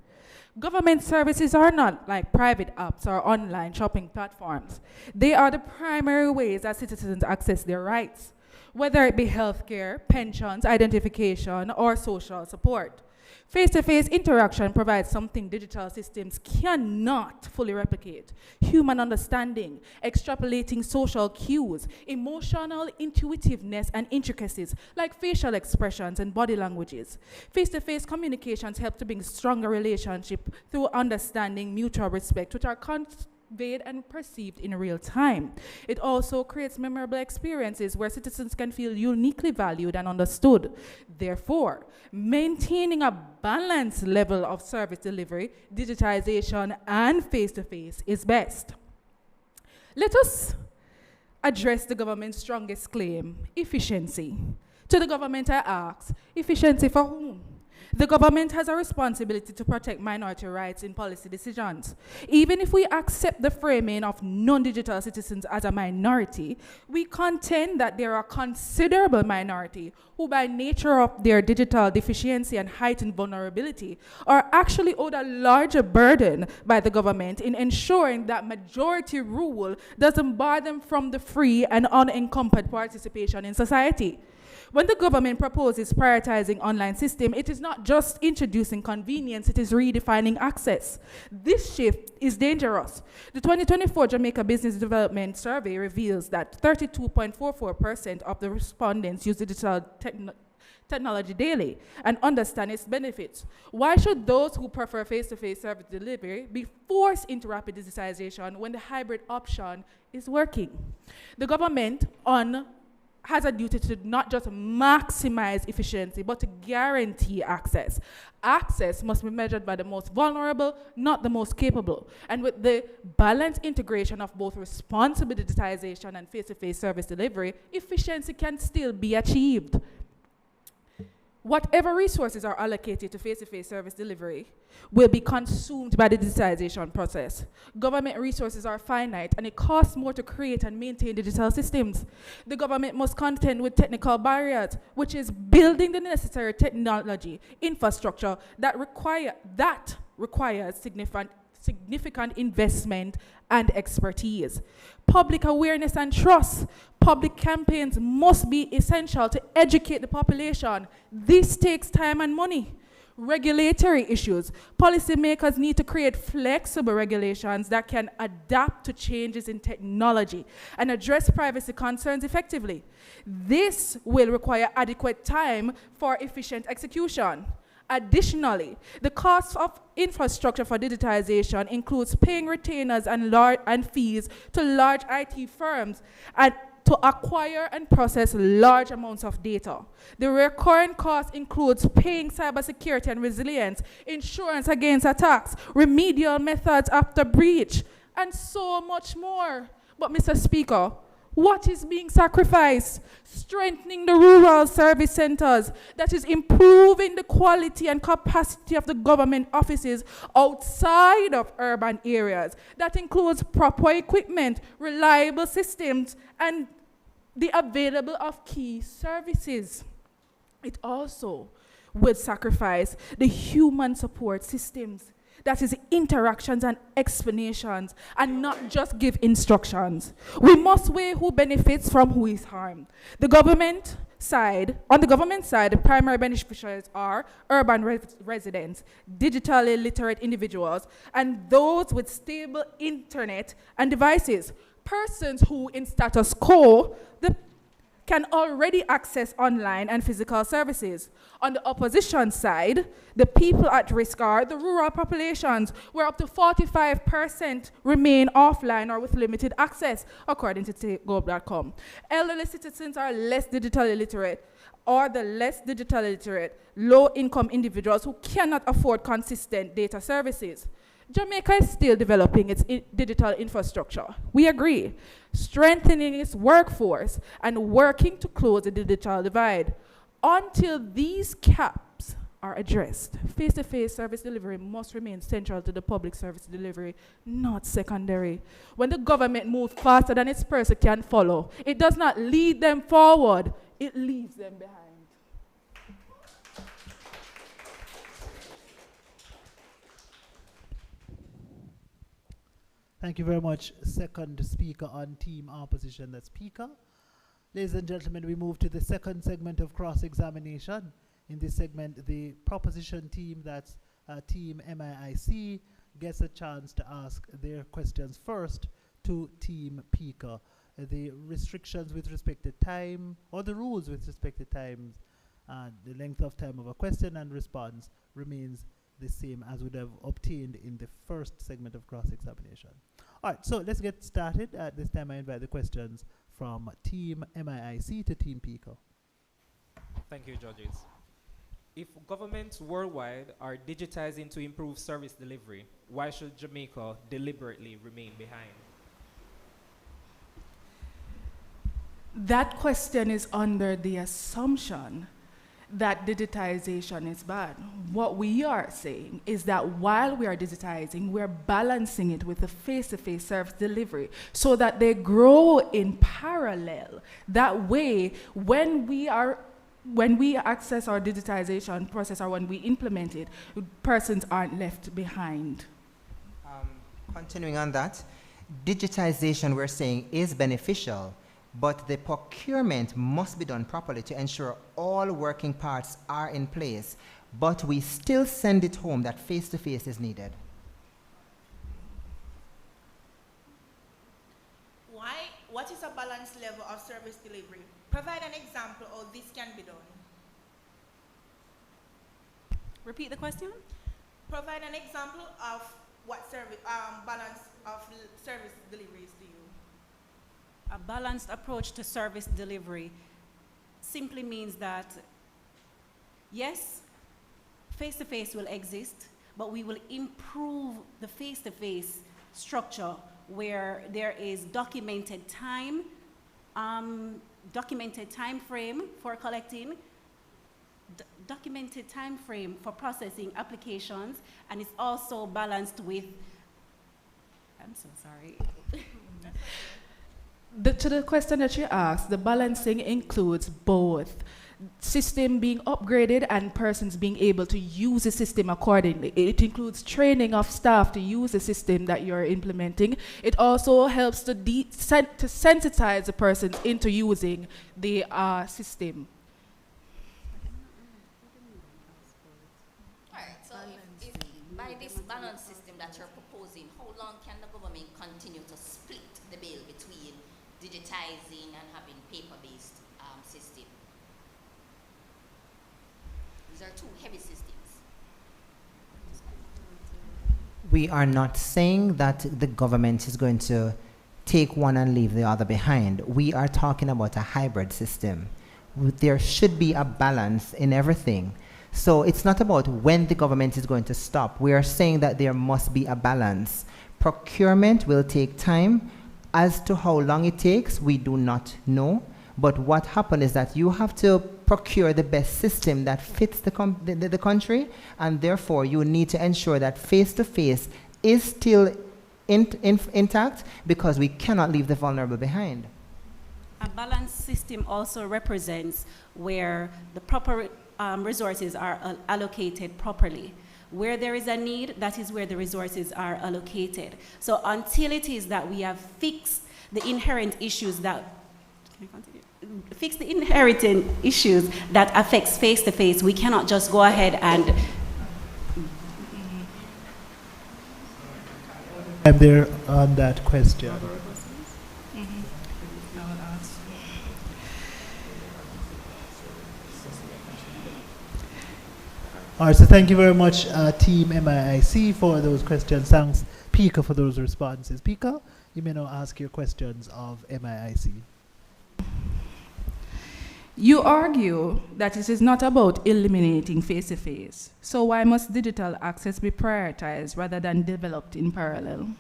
Government services are not like private apps or online shopping platforms. They are the primary ways that citizens access their rights, whether it be healthcare, pensions, identification, or social support. Face-to-face interaction provides something digital systems cannot fully replicate: human understanding, extrapolating social cues, emotional intuitiveness, and intricacies like facial expressions and body languages. Face-to-face communications help to bring stronger relationship through understanding, mutual respect, which are conveyed and perceived in real time. It also creates memorable experiences where citizens can feel uniquely valued and understood. Therefore, maintaining a balanced level of service delivery, digitization, and face-to-face is best. Let us address the government's strongest claim: efficiency. To the government, I ask, efficiency for whom? The government has a responsibility to protect minority rights in policy decisions. Even if we accept the framing of non-digital citizens as a minority, we contend that there are a considerable minority who, by nature of their digital deficiency and heightened vulnerability, are actually owed a larger burden by the government in ensuring that majority rule doesn't bar them from the free and unencumbered participation in society. When the government proposes prioritizing online system, it is not just introducing convenience, it is redefining access. This shift is dangerous. The 2024 Jamaica Business Development Survey reveals that 32.44% of the respondents use digital technology daily and understand its benefits. Why should those who prefer face-to-face service delivery be forced into rapid digitization when the hybrid option is working? The government has a duty to not just maximize efficiency, but to guarantee access. Access must be measured by the most vulnerable, not the most capable. And with the balanced integration of both responsible digitization and face-to-face service delivery, efficiency can still be achieved. Whatever resources are allocated to face-to-face service delivery will be consumed by the digitization process. Government resources are finite, and it costs more to create and maintain digital systems. The government must contend with technical barriers, which is building the necessary technology infrastructure that requires significant investment and expertise. Public awareness and trust. Public campaigns must be essential to educate the population. This takes time and money. Regulatory issues. Policymakers need to create flexible regulations that can adapt to changes in technology and address privacy concerns effectively. This will require adequate time for efficient execution. Additionally, the cost of infrastructure for digitization includes paying retainers and fees to large IT firms and to acquire and process large amounts of data. The recurring cost includes paying cybersecurity and resilience, insurance against attacks, remedial methods after breach, and so much more. But Mr. Speaker, What is being sacrificed? Strengthening the rural service centers, that is improving the quality and capacity of the government offices outside of urban areas. That includes proper equipment, reliable systems, and the available of key services. It also would sacrifice the human support systems, that is interactions and explanations, and not just give instructions. We must weigh who benefits from who is harmed. On the government side, the primary beneficiaries are urban residents, digitally literate individuals, and those with stable internet and devices. Persons who in status quo, can already access online and physical services. On the opposition side, the people at risk are the rural populations, where up to 45% remain offline or with limited access, according to TakeGov.com. Elderly citizens are less digitally literate, or the less digitally literate, low-income individuals who cannot afford consistent data services. Jamaica is still developing its digital infrastructure. We agree. Strengthening its workforce and working to close the digital divide. Until these gaps are addressed, face-to-face service delivery must remain central to the public service delivery, not secondary. When the government moves faster than its person can follow, it does not lead them forward, it leaves them behind. Thank you very much. Second speaker on team opposition, that's Pika. Ladies and gentlemen, we move to the second segment of cross-examination. In this segment, the proposition team, that's team MIIC, gets a chance to ask their questions first to team Pika. The restrictions with respect to time, or the rules with respect to time, the length of time of a question and response remains the same as would have obtained in the first segment of cross-examination. All right, so let's get started. At this time, I invite the questions from Team MIIC to Team PICO. Thank you, judges. If governments worldwide are digitizing to improve service delivery, why should Jamaica deliberately remain behind? That question is under the assumption that digitization is bad. What we are saying is that while we are digitizing, we're balancing it with the face-to-face service delivery so that they grow in parallel. That way, when we access our digitization process or when we implement it, persons aren't left behind. Continuing on that, digitization, we're saying, is beneficial, but the procurement must be done properly to ensure all working parts are in place, but we still send it home that face-to-face is needed. What is a balanced level of service delivery? Provide an example how this can be done. Repeat the question. Provide an example of what balance of service delivery is to you. A balanced approach to service delivery simply means that, yes, face-to-face will exist, but we will improve the face-to-face structure where there is documented time frame for collecting, documented time frame for processing applications, and it's also balanced with, I'm so sorry. To the question that you asked, the balancing includes both system being upgraded and persons being able to use the system accordingly. It includes training of staff to use the system that you're implementing. It also helps to sensitize the persons into using the system. All right, so if by this balance system that you're proposing, how long can the government continue to split the bill between digitizing and having paper-based system? These are two heavy systems. We are not saying that the government is going to take one and leave the other behind. We are talking about a hybrid system. There should be a balance in everything. So it's not about when the government is going to stop. We are saying that there must be a balance. Procurement will take time. As to how long it takes, we do not know. But what happened is that you have to procure the best system that fits the country, and therefore you need to ensure that face-to-face is still intact, because we cannot leave the vulnerable behind. A balanced system also represents where the proper resources are allocated properly. Where there is a need, that is where the resources are allocated. So until it is that we have fixed the inherent issues that affects face-to-face, we cannot just go ahead and... I'm there on that question. All right, so thank you very much, Team MIIC, for those questions. Thanks, Pika, for those responses. Pika, you may now ask your questions of MIIC. You argue that it is not about eliminating face-to-face. So why must digital access be prioritized rather than developed in parallel?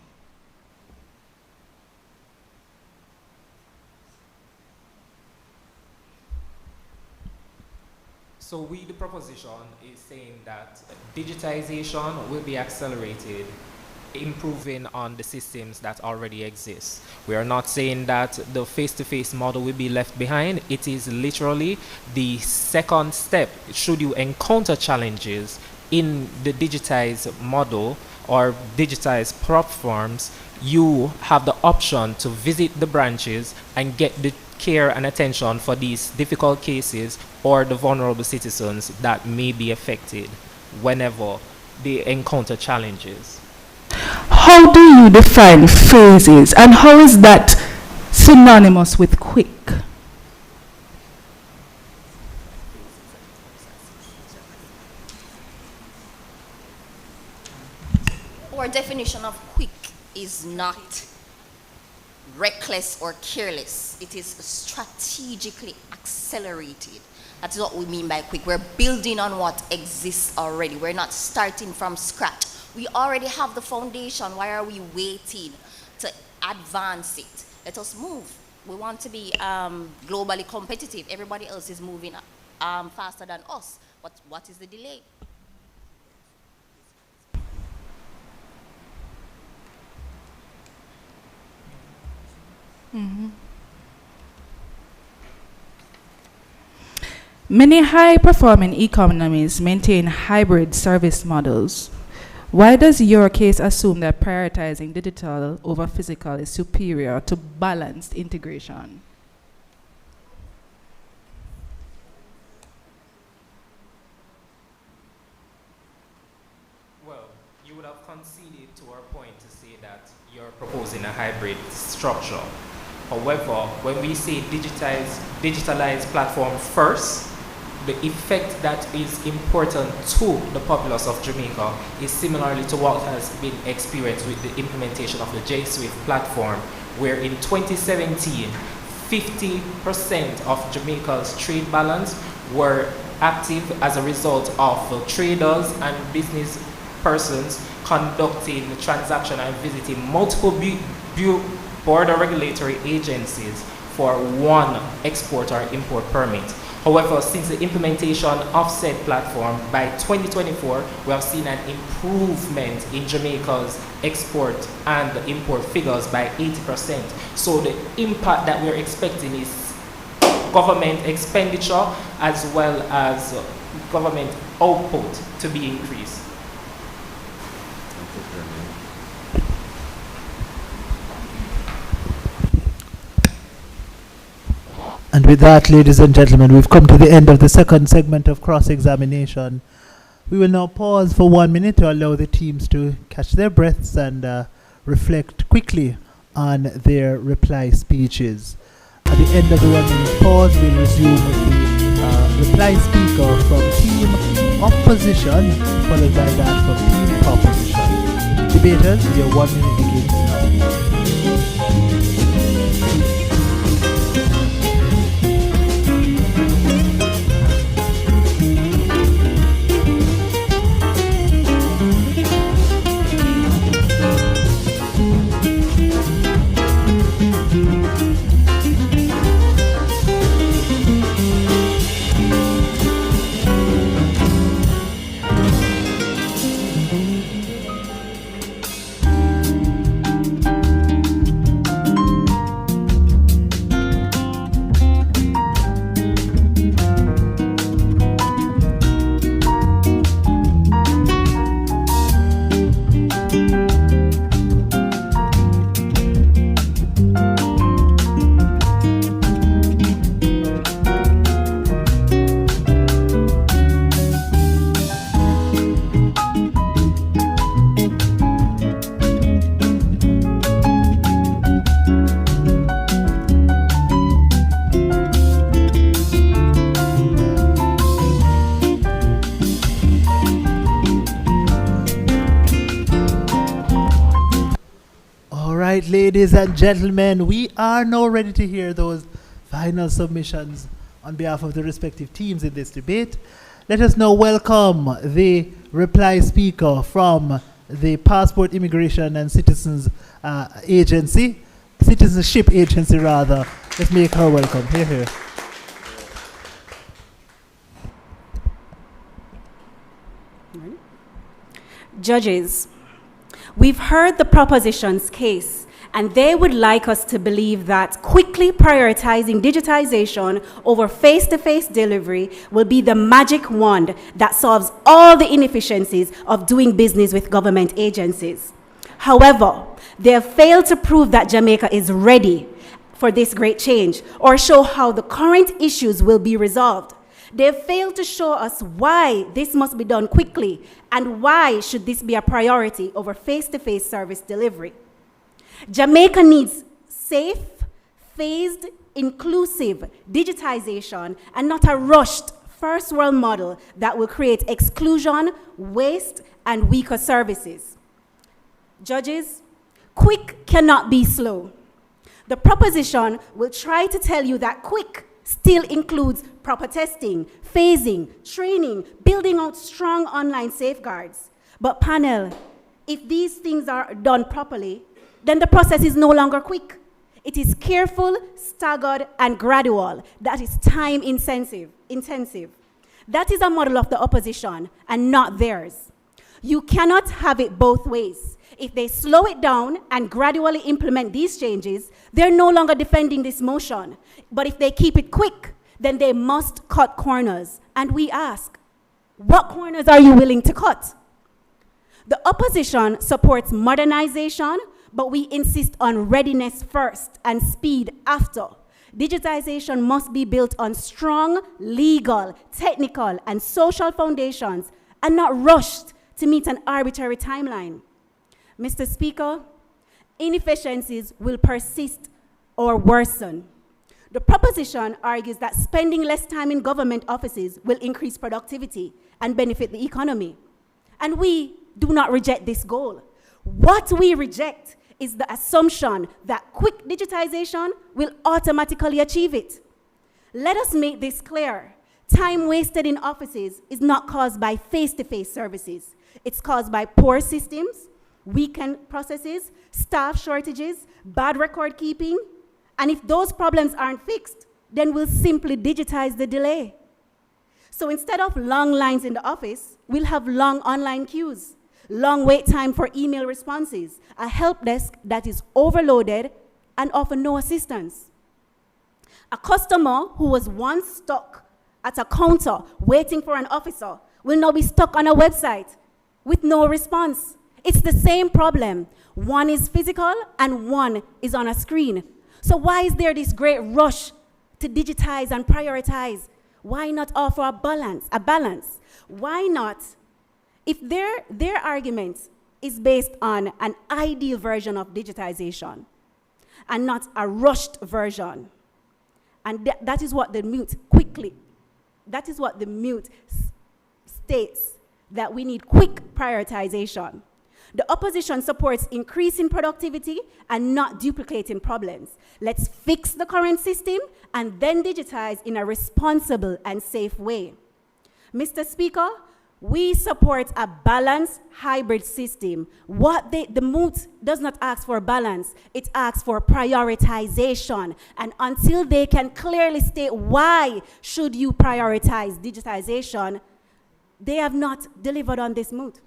So the proposition is saying that digitization will be accelerated, improving on the systems that already exist. We are not saying that the face-to-face model will be left behind. It is literally the second step. Should you encounter challenges in the digitized model or digitized platforms, you have the option to visit the branches and get the care and attention for these difficult cases or the vulnerable citizens that may be affected whenever they encounter challenges. How do you define phases, and how is that synonymous with quick? Our definition of quick is not reckless or careless. It is strategically accelerated. That's what we mean by quick. We're building on what exists already. We're not starting from scratch. We already have the foundation. Why are we waiting to advance it? Let us move. We want to be globally competitive. Everybody else is moving faster than us. But what is the delay? Mm-hmm. Many high-performing economies maintain hybrid service models. Why does your case assume that prioritizing digital over physical is superior to balanced integration? Well, you would have conceded to our point to say that you're proposing a hybrid structure. However, when we say digitalized platform first, the effect that is important to the populace of Jamaica is similarly to what has been experienced with the implementation of the J-Swift platform, where in 2017, 50% of Jamaica's trade balance were active as a result of traders and business persons conducting the transaction and visiting multiple border regulatory agencies for one export or import permit. However, since the implementation of said platform, by 2024, we have seen an improvement in Jamaica's export and import figures by 80%. So the impact that we're expecting is government expenditure as well as government output to be increased. And with that, ladies and gentlemen, we've come to the end of the second segment of cross-examination. We will now pause for 1 minute to allow the teams to catch their breaths and reflect quickly on their reply speeches. At the end of the 1 minute pause, we'll resume with the reply speaker from Team Opposition, followed by that from Team Proposition. Debaters, your 1 minute begins now. Ladies and gentlemen, we are now ready to hear those final submissions on behalf of the respective teams in this debate. Let us now welcome the reply speaker from the Passport, Immigration and Citizenship Agency rather. Let's make her welcome. Here. Judges, we've heard the proposition's case, and they would like us to believe that quickly prioritizing digitization over face-to-face delivery will be the magic wand that solves all the inefficiencies of doing business with government agencies. However, they have failed to prove that Jamaica is ready for this great change or show how the current issues will be resolved. They have failed to show us why this must be done quickly and why should this be a priority over face-to-face service delivery. Jamaica needs safe, phased, inclusive digitization and not a rushed first world model that will create exclusion, waste, and weaker services. Judges, quick cannot be slow. The proposition will try to tell you that quick still includes proper testing, phasing, training, building out strong online safeguards. But panel, if these things are done properly, then the process is no longer quick. It is careful, staggered, and gradual. That is time intensive. That is a model of the opposition and not theirs. You cannot have it both ways. If they slow it down and gradually implement these changes, they're no longer defending this motion. But if they keep it quick, then they must cut corners. And we ask, what corners are you willing to cut? The opposition supports modernization, but we insist on readiness first and speed after. Digitization must be built on strong legal, technical, and social foundations and not rushed to meet an arbitrary timeline. Mr. Speaker, inefficiencies will persist or worsen. The proposition argues that spending less time in government offices will increase productivity and benefit the economy. And we do not reject this goal. What we reject is the assumption that quick digitization will automatically achieve it. Let us make this clear. Time wasted in offices is not caused by face-to-face services. It's caused by poor systems, weakened processes, staff shortages, bad record keeping. And if those problems aren't fixed, then we'll simply digitize the delay. So instead of long lines in the office, we'll have long online queues, long wait time for email responses, a help desk that is overloaded and offer no assistance. A customer who was once stuck at a counter waiting for an officer will now be stuck on a website with no response. It's the same problem. One is physical and one is on a screen. So why is there this great rush to digitize and prioritize? Why not offer a balance? Why not? If their argument is based on an ideal version of digitization and not a rushed version, and that is what the mute states, that we need quick prioritization. The opposition supports increasing productivity and not duplicating problems. Let's fix the current system and then digitize in a responsible and safe way. Mr. Speaker, we support a balanced hybrid system. The MOOT does not ask for balance, it asks for prioritization. And until they can clearly state why should you prioritize digitization, they have not delivered on this MOOT.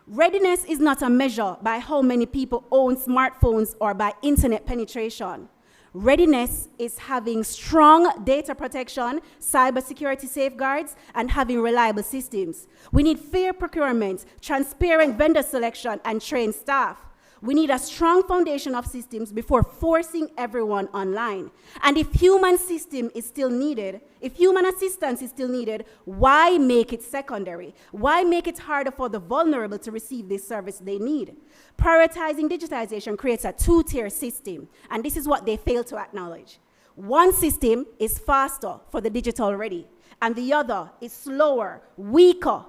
Readiness is not a measure by how many people own smartphones or by internet penetration. Readiness is having strong data protection, cybersecurity safeguards, and having reliable systems. We need fair procurement, transparent vendor selection, and trained staff. We need a strong foundation of systems before forcing everyone online. And if human assistance is still needed, why make it secondary? Why make it harder for the vulnerable to receive this service they need? Prioritizing digitization creates a two-tier system, and this is what they fail to acknowledge. One system is faster for the digital ready, and the other is slower, weaker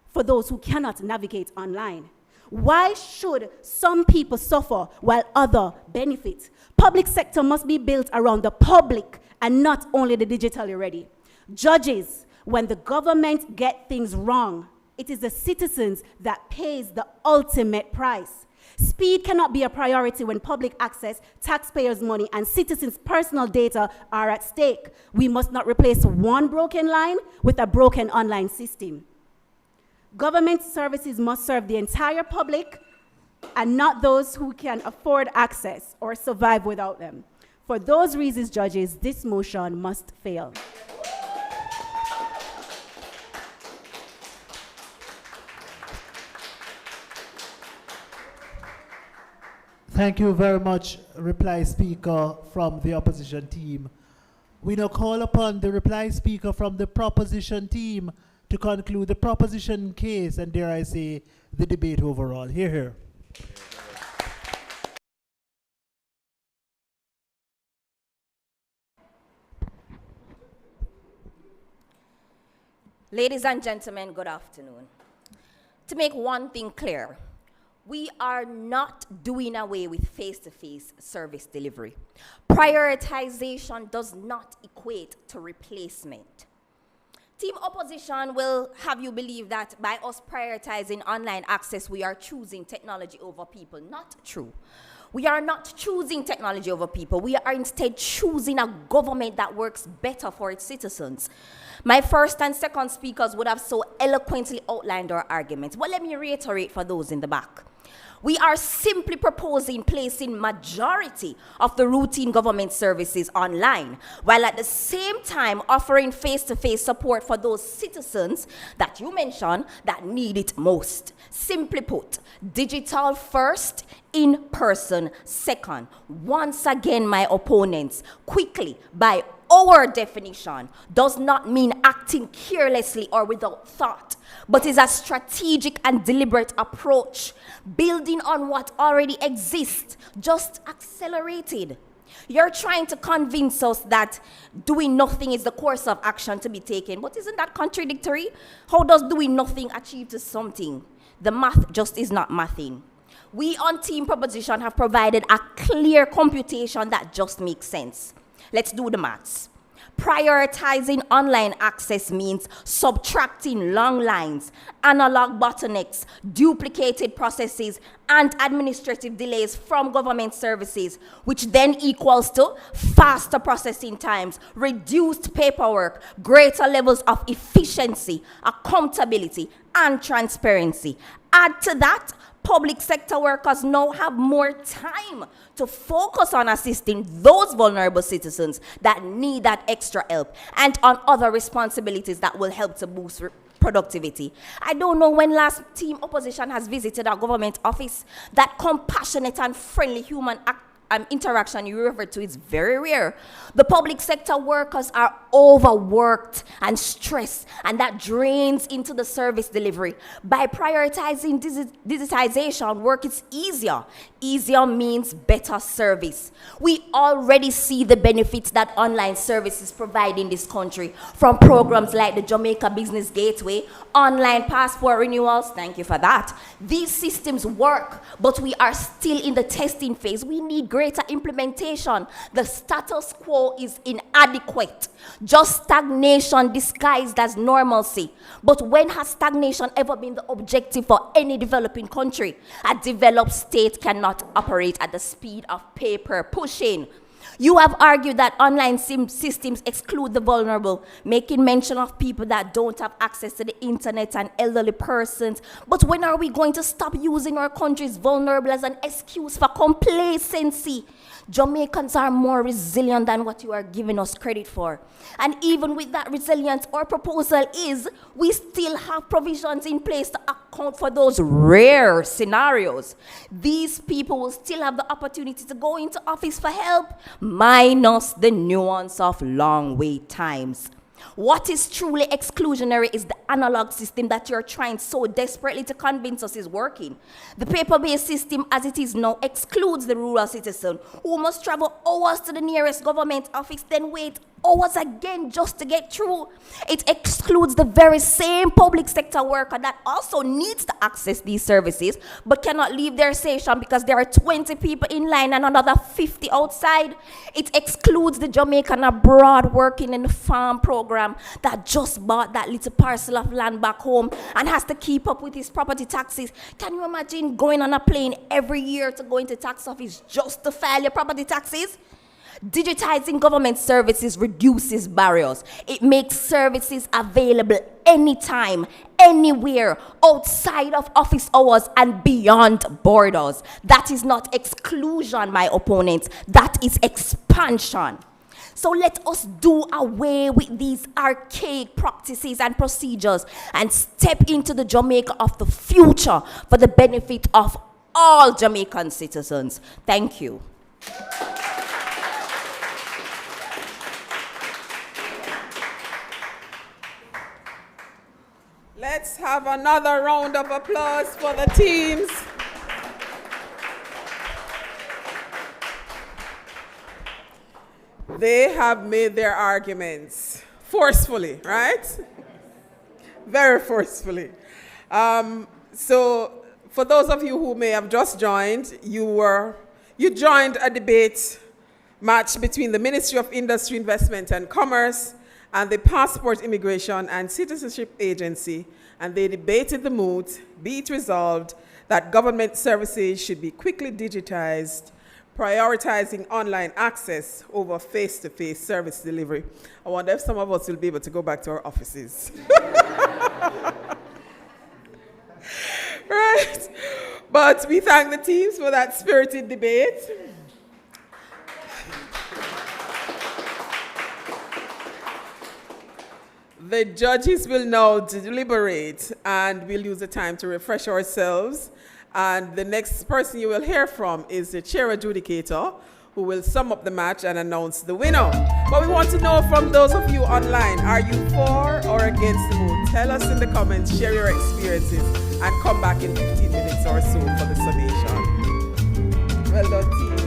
for those who cannot navigate online. Why should some people suffer while others benefit? Public sector must be built around the public and not only the digitally ready. Judges, when the government get things wrong, it is the citizens that pays the ultimate price. Speed cannot be a priority when public access, taxpayers' money, and citizens' personal data are at stake. We must not replace one broken line with a broken online system. Government services must serve the entire public and not those who can afford access or survive without them. For those reasons, judges, this motion must fail. Thank you very much, reply speaker from the opposition team. We now call upon the reply speaker from the proposition team to conclude the proposition case and, dare I say, the debate overall. Hear, hear. Ladies and gentlemen, good afternoon. To make one thing clear, we are not doing away with face-to-face service delivery. Prioritization does not equate to replacement. Team opposition will have you believe that by us prioritizing online access, we are choosing technology over people. Not true. We are not choosing technology over people. We are instead choosing a government that works better for its citizens. My first and second speakers would have so eloquently outlined our arguments, but let me reiterate for those in the back. We are simply proposing placing majority of the routine government services online, while at the same time offering face-to-face support for those citizens that you mentioned that need it most. Simply put, digital first, in-person second. Once again, my opponents, quickly, by our definition, does not mean acting carelessly or without thought, but is a strategic and deliberate approach, building on what already exists, just accelerated. You're trying to convince us that doing nothing is the course of action to be taken, but isn't that contradictory? How does doing nothing achieve to something? The math just is not mathing. We on Team Proposition have provided a clear computation that just makes sense. Let's do the maths. Prioritizing online access means subtracting long lines, analog bottlenecks, duplicated processes, and administrative delays from government services, which then equals to faster processing times, reduced paperwork, greater levels of efficiency, accountability, and transparency. Add to that, public sector workers now have more time to focus on assisting those vulnerable citizens that need that extra help and on other responsibilities that will help to boost productivity. I don't know when last Team Opposition has visited our government office. That compassionate and friendly human interaction you refer to is very rare. The public sector workers are overworked and stressed, and that drains into the service delivery. By prioritizing digitization, work is easier. Easier means better service. We already see the benefits that online services provide in this country, from programs like the Jamaica Business Gateway, online passport renewals, thank you for that. These systems work, but we are still in the testing phase. We need greater implementation. The status quo is inadequate. Just stagnation disguised as normalcy. But when has stagnation ever been the objective for any developing country? A developed state cannot operate at the speed of paper pushing. You have argued that online systems exclude the vulnerable, making mention of people that don't have access to the internet and elderly persons. But when are we going to stop using our country's vulnerable as an excuse for complacency? Jamaicans are more resilient than what you are giving us credit for. And even with that resilience, our proposal is we still have provisions in place to account for those rare scenarios. These people will still have the opportunity to go into office for help, minus the nuance of long wait times. What is truly exclusionary is the analog system that you're trying so desperately to convince us is working. The paper-based system as it is now excludes the rural citizen who must travel hours to the nearest government office, then wait hours again just to get through. It excludes the very same public sector worker that also needs to access these services but cannot leave their station because there are 20 people in line and another 50 outside. It excludes the Jamaican abroad working in the farm program that just bought that little parcel of land back home and has to keep up with his property taxes. Can you imagine going on a plane every year to go into tax office just to file your property taxes? Digitizing government services reduces barriers. It makes services available anytime, anywhere, outside of office hours and beyond borders. That is not exclusion, my opponents. That is expansion. So let us do away with these archaic practices and procedures and step into the Jamaica of the future for the benefit of all Jamaican citizens. Thank you. Let's have another round of applause for the teams. They have made their arguments forcefully, right? Very forcefully. So for those of you who may have just joined, you joined a debate match between the Ministry of Industry, Investment and Commerce and the Passport, Immigration and Citizenship Agency, and they debated the moot, be it resolved that government services should be quickly digitized, prioritizing online access over face-to-face service delivery. I wonder if some of us will be able to go back to our offices. Right? But we thank the teams for that spirited debate. The judges will now deliberate and we'll use the time to refresh ourselves. And the next person you will hear from is the chair adjudicator who will sum up the match and announce the winner. But we want to know from those of you online, are you for or against the vote? Tell us in the comments, share your experiences, and come back in 15 minutes or so for the summation. Well done, team.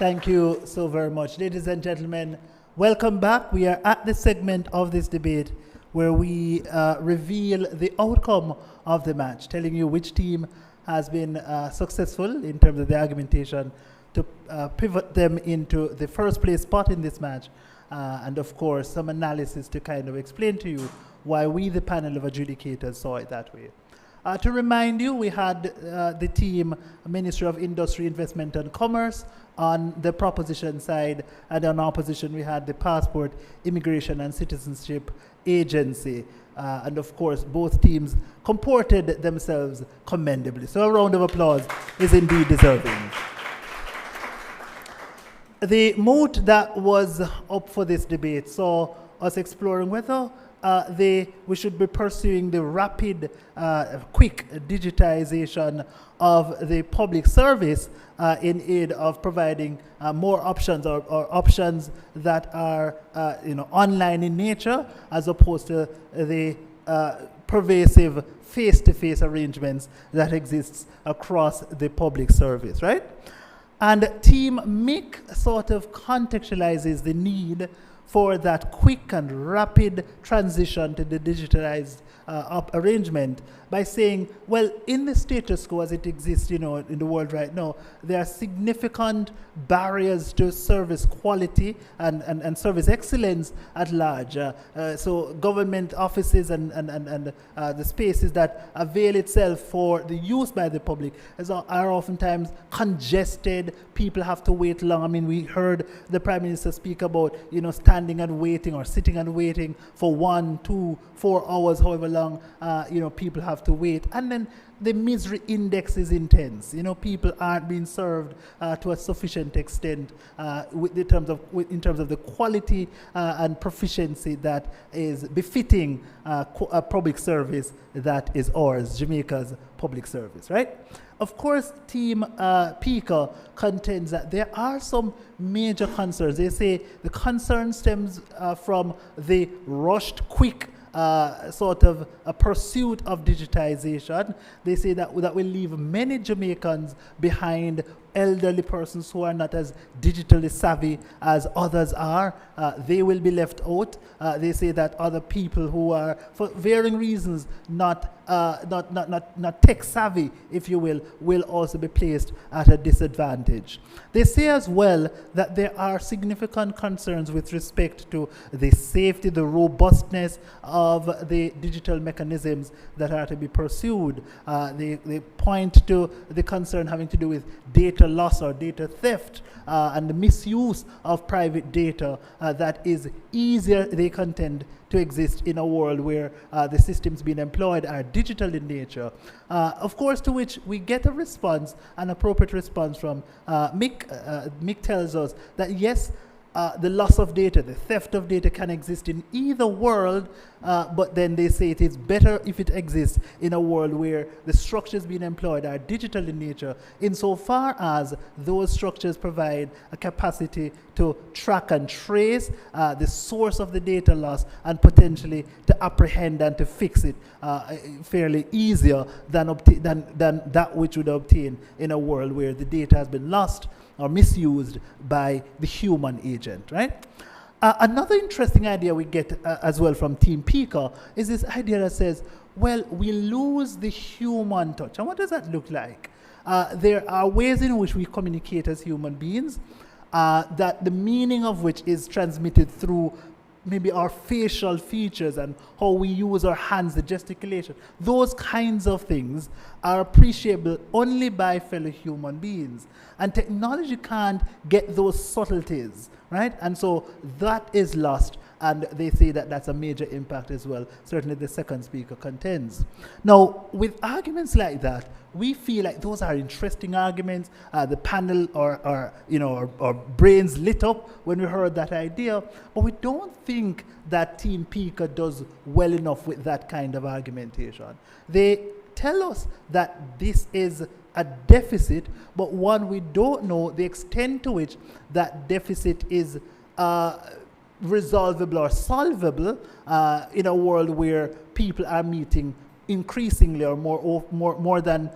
Thank you so very much. Ladies and gentlemen, welcome back. We are at the segment of this debate where we reveal the outcome of the match, telling you which team has been successful in terms of the argumentation to pivot them into the first place spot in this match. And of course, some analysis to kind of explain to you why we, the panel of adjudicators, saw it that way. To remind you, we had the team Ministry of Industry, Investment and Commerce on the proposition side, and on opposition we had the Passport, Immigration and Citizenship Agency. And of course, both teams comported themselves commendably. So a round of applause is indeed deserving. The moot that was up for this debate saw us exploring whether we should be pursuing the rapid, quick digitization of the public service in aid of providing more options or options that are online in nature, as opposed to the pervasive face-to-face arrangements that exists across the public service, right? And Team MIC sort of contextualizes the need for that quick and rapid transition to the digitalized arrangement by saying, well, in the status quo as it exists, in the world right now, there are significant barriers to service quality and service excellence at large. So government offices and the spaces that avail itself for the use by the public are oftentimes congested. People have to wait long. I mean, we heard the Prime Minister speak about, standing and waiting or sitting and waiting for 1, 2, 4 hours, however long, people have to wait. And then the misery index is intense. People aren't being served to a sufficient extent in terms of the quality and proficiency that is befitting a public service that is ours, Jamaica's public service, right? Of course, Team PICA contends that there are some major concerns. They say the concern stems from the rushed, quick sort of a pursuit of digitization. They say that will leave many Jamaicans behind, elderly persons who are not as digitally savvy as others are. They will be left out. They say that other people who are, for varying reasons, not tech savvy, if you will also be placed at a disadvantage. They say as well that there are significant concerns with respect to the safety, the robustness of the digital mechanisms that are to be pursued. They point to the concern having to do with data loss or data theft and the misuse of private data that is easier, they contend, to exist in a world where the systems being employed are digital in nature. Of course, to which we get a response, an appropriate response from Mick. Mick tells us that yes, the loss of data, the theft of data can exist in either world, but then they say it is better if it exists in a world where the structures being employed are digital in nature, insofar as those structures provide a capacity to track and trace the source of the data loss and potentially to apprehend and to fix it fairly easier than that which would obtain in a world where the data has been lost or misused by the human agent, right? Another interesting idea we get as well from Team PICA is this idea that says, well, we lose the human touch. And what does that look like? There are ways in which we communicate as human beings, that the meaning of which is transmitted through maybe our facial features and how we use our hands, the gesticulation. Those kinds of things are appreciable only by fellow human beings. And technology can't get those subtleties, right? And so that is lost. And they say that that's a major impact as well. Certainly the second speaker contends. Now, with arguments like that, we feel like those are interesting arguments. The panel our brains lit up when we heard that idea, but we don't think that Team PICA does well enough with that kind of argumentation. They tell us that this is a deficit, but one we don't know the extent to which that deficit is resolvable or solvable in a world where people are meeting increasingly or more than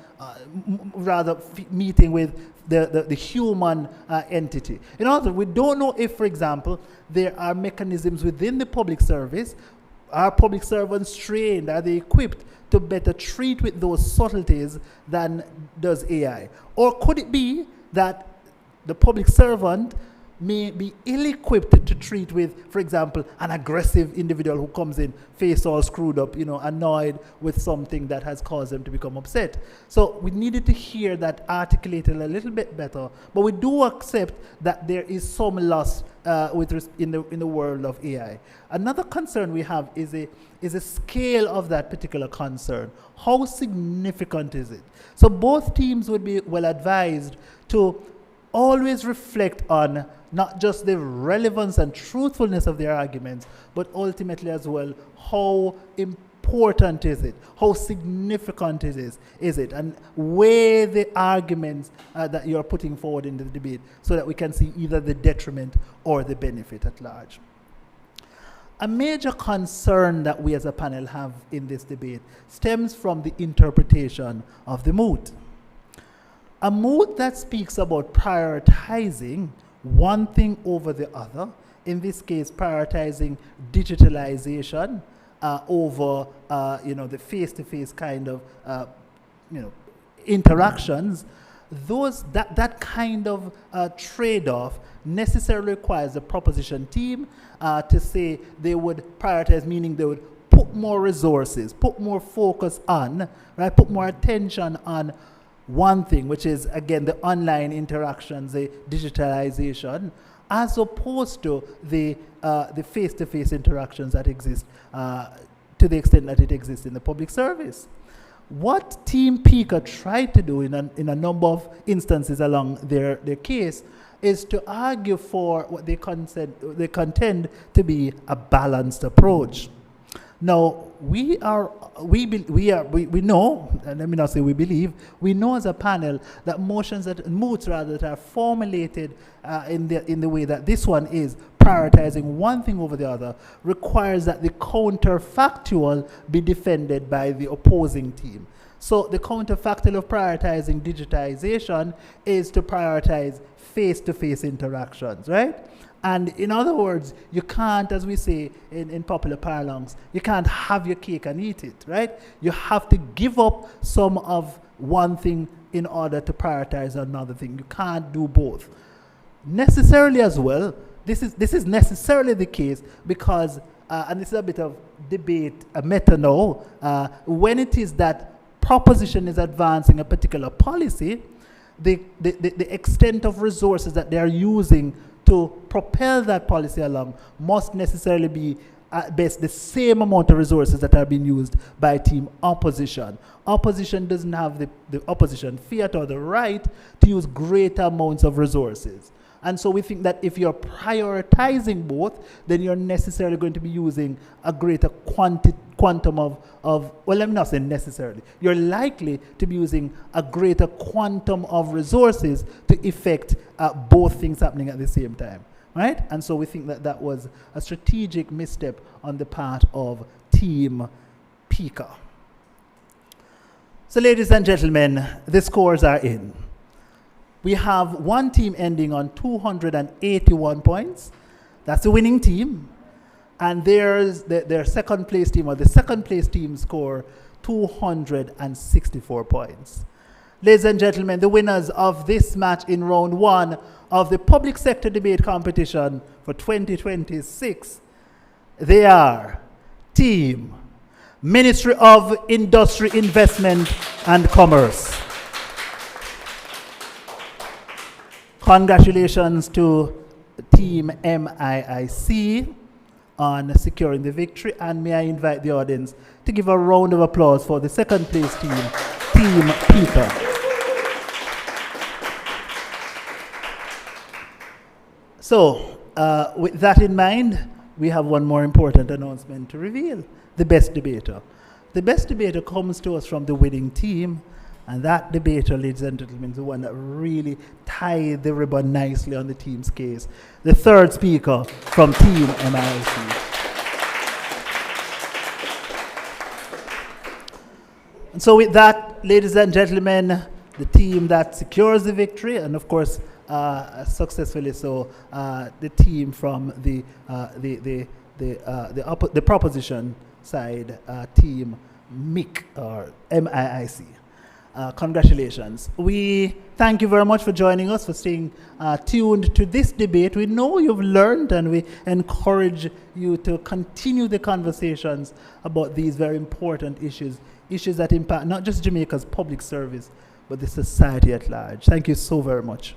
meeting with the human entity. In other words, we don't know if, for example, there are mechanisms within the public service. Are public servants trained? Are they equipped to better treat with those subtleties than does AI? Or could it be that the public servant may be ill-equipped to treat with, for example, an aggressive individual who comes in, face all screwed up, annoyed with something that has caused them to become upset. So we needed to hear that articulated a little bit better, but we do accept that there is some loss in the world of AI. Another concern we have is a scale of that particular concern. How significant is it? So both teams would be well advised to always reflect on not just the relevance and truthfulness of their arguments, but ultimately as well, how important is it? How significant is it? And weigh the arguments that you're putting forward in the debate so that we can see either the detriment or the benefit at large. A major concern that we as a panel have in this debate stems from the interpretation of the moot. A moot that speaks about prioritizing one thing over the other, in this case that digitalization over the face-to-face kind of interactions, that kind of trade-off necessarily requires the proposition team to say they would prioritize, meaning they would put more resources, put more focus on, right, put more attention on one thing, which is, again, the online interactions, the digitalization, as opposed to the face-to-face interactions that exist to the extent that it exists in the public service. What Team PICA tried to do in a number of instances along their case is to argue for what they contend to be a balanced approach. Now, we know, and let me not say we believe, we know as a panel that moots that are formulated in the way that this one is, prioritizing one thing over the other, requires that the counterfactual be defended by the opposing team. So the counterfactual of prioritizing digitization is to prioritize face-to-face interactions, right? And in other words, you can't, as we say in popular parlance, you can't have your cake and eat it, right? You have to give up some of one thing in order to prioritize another thing. You can't do both. Necessarily as well, this is necessarily the case because, and this is a bit of debate, a meta now, when it is that proposition is advancing a particular policy, the extent of resources that they are using to propel that policy along must necessarily be at best the same amount of resources that are being used by team opposition. Opposition doesn't have the opposition fiat or the right to use greater amounts of resources. And so we think that if you're prioritizing both, then you're necessarily going to be using a greater quantum of, well, let me not say necessarily. You're likely to be using a greater quantum of resources to effect both things happening at the same time, right? And so we think that that was a strategic misstep on the part of Team PICA. So ladies and gentlemen, the scores are in. We have one team ending on 281 points. That's the winning team. And there's their second place team, or the second place team score 264 points. Ladies and gentlemen, the winners of this match in round one of the public sector debate competition for 2026, they are Team Ministry of Industry, Investment and Commerce. Congratulations to Team MIIC on securing the victory, and may I invite the audience to give a round of applause for the second place team, Team PICA. So, with that in mind, we have one more important announcement to reveal: the best debater. The best debater comes to us from the winning team, and that debater, ladies and gentlemen, is the one that really tied the ribbon nicely on the team's case. The third speaker from Team MIIC. And so with that, ladies and gentlemen, the team that secures the victory, and of course, successfully so, the team from the proposition side, team MIC or MIIC. Congratulations. We thank you very much for joining us, for staying tuned to this debate. We know you've learned, and we encourage you to continue the conversations about these very important issues that impact not just Jamaica's public service, but the society at large. Thank you so very much.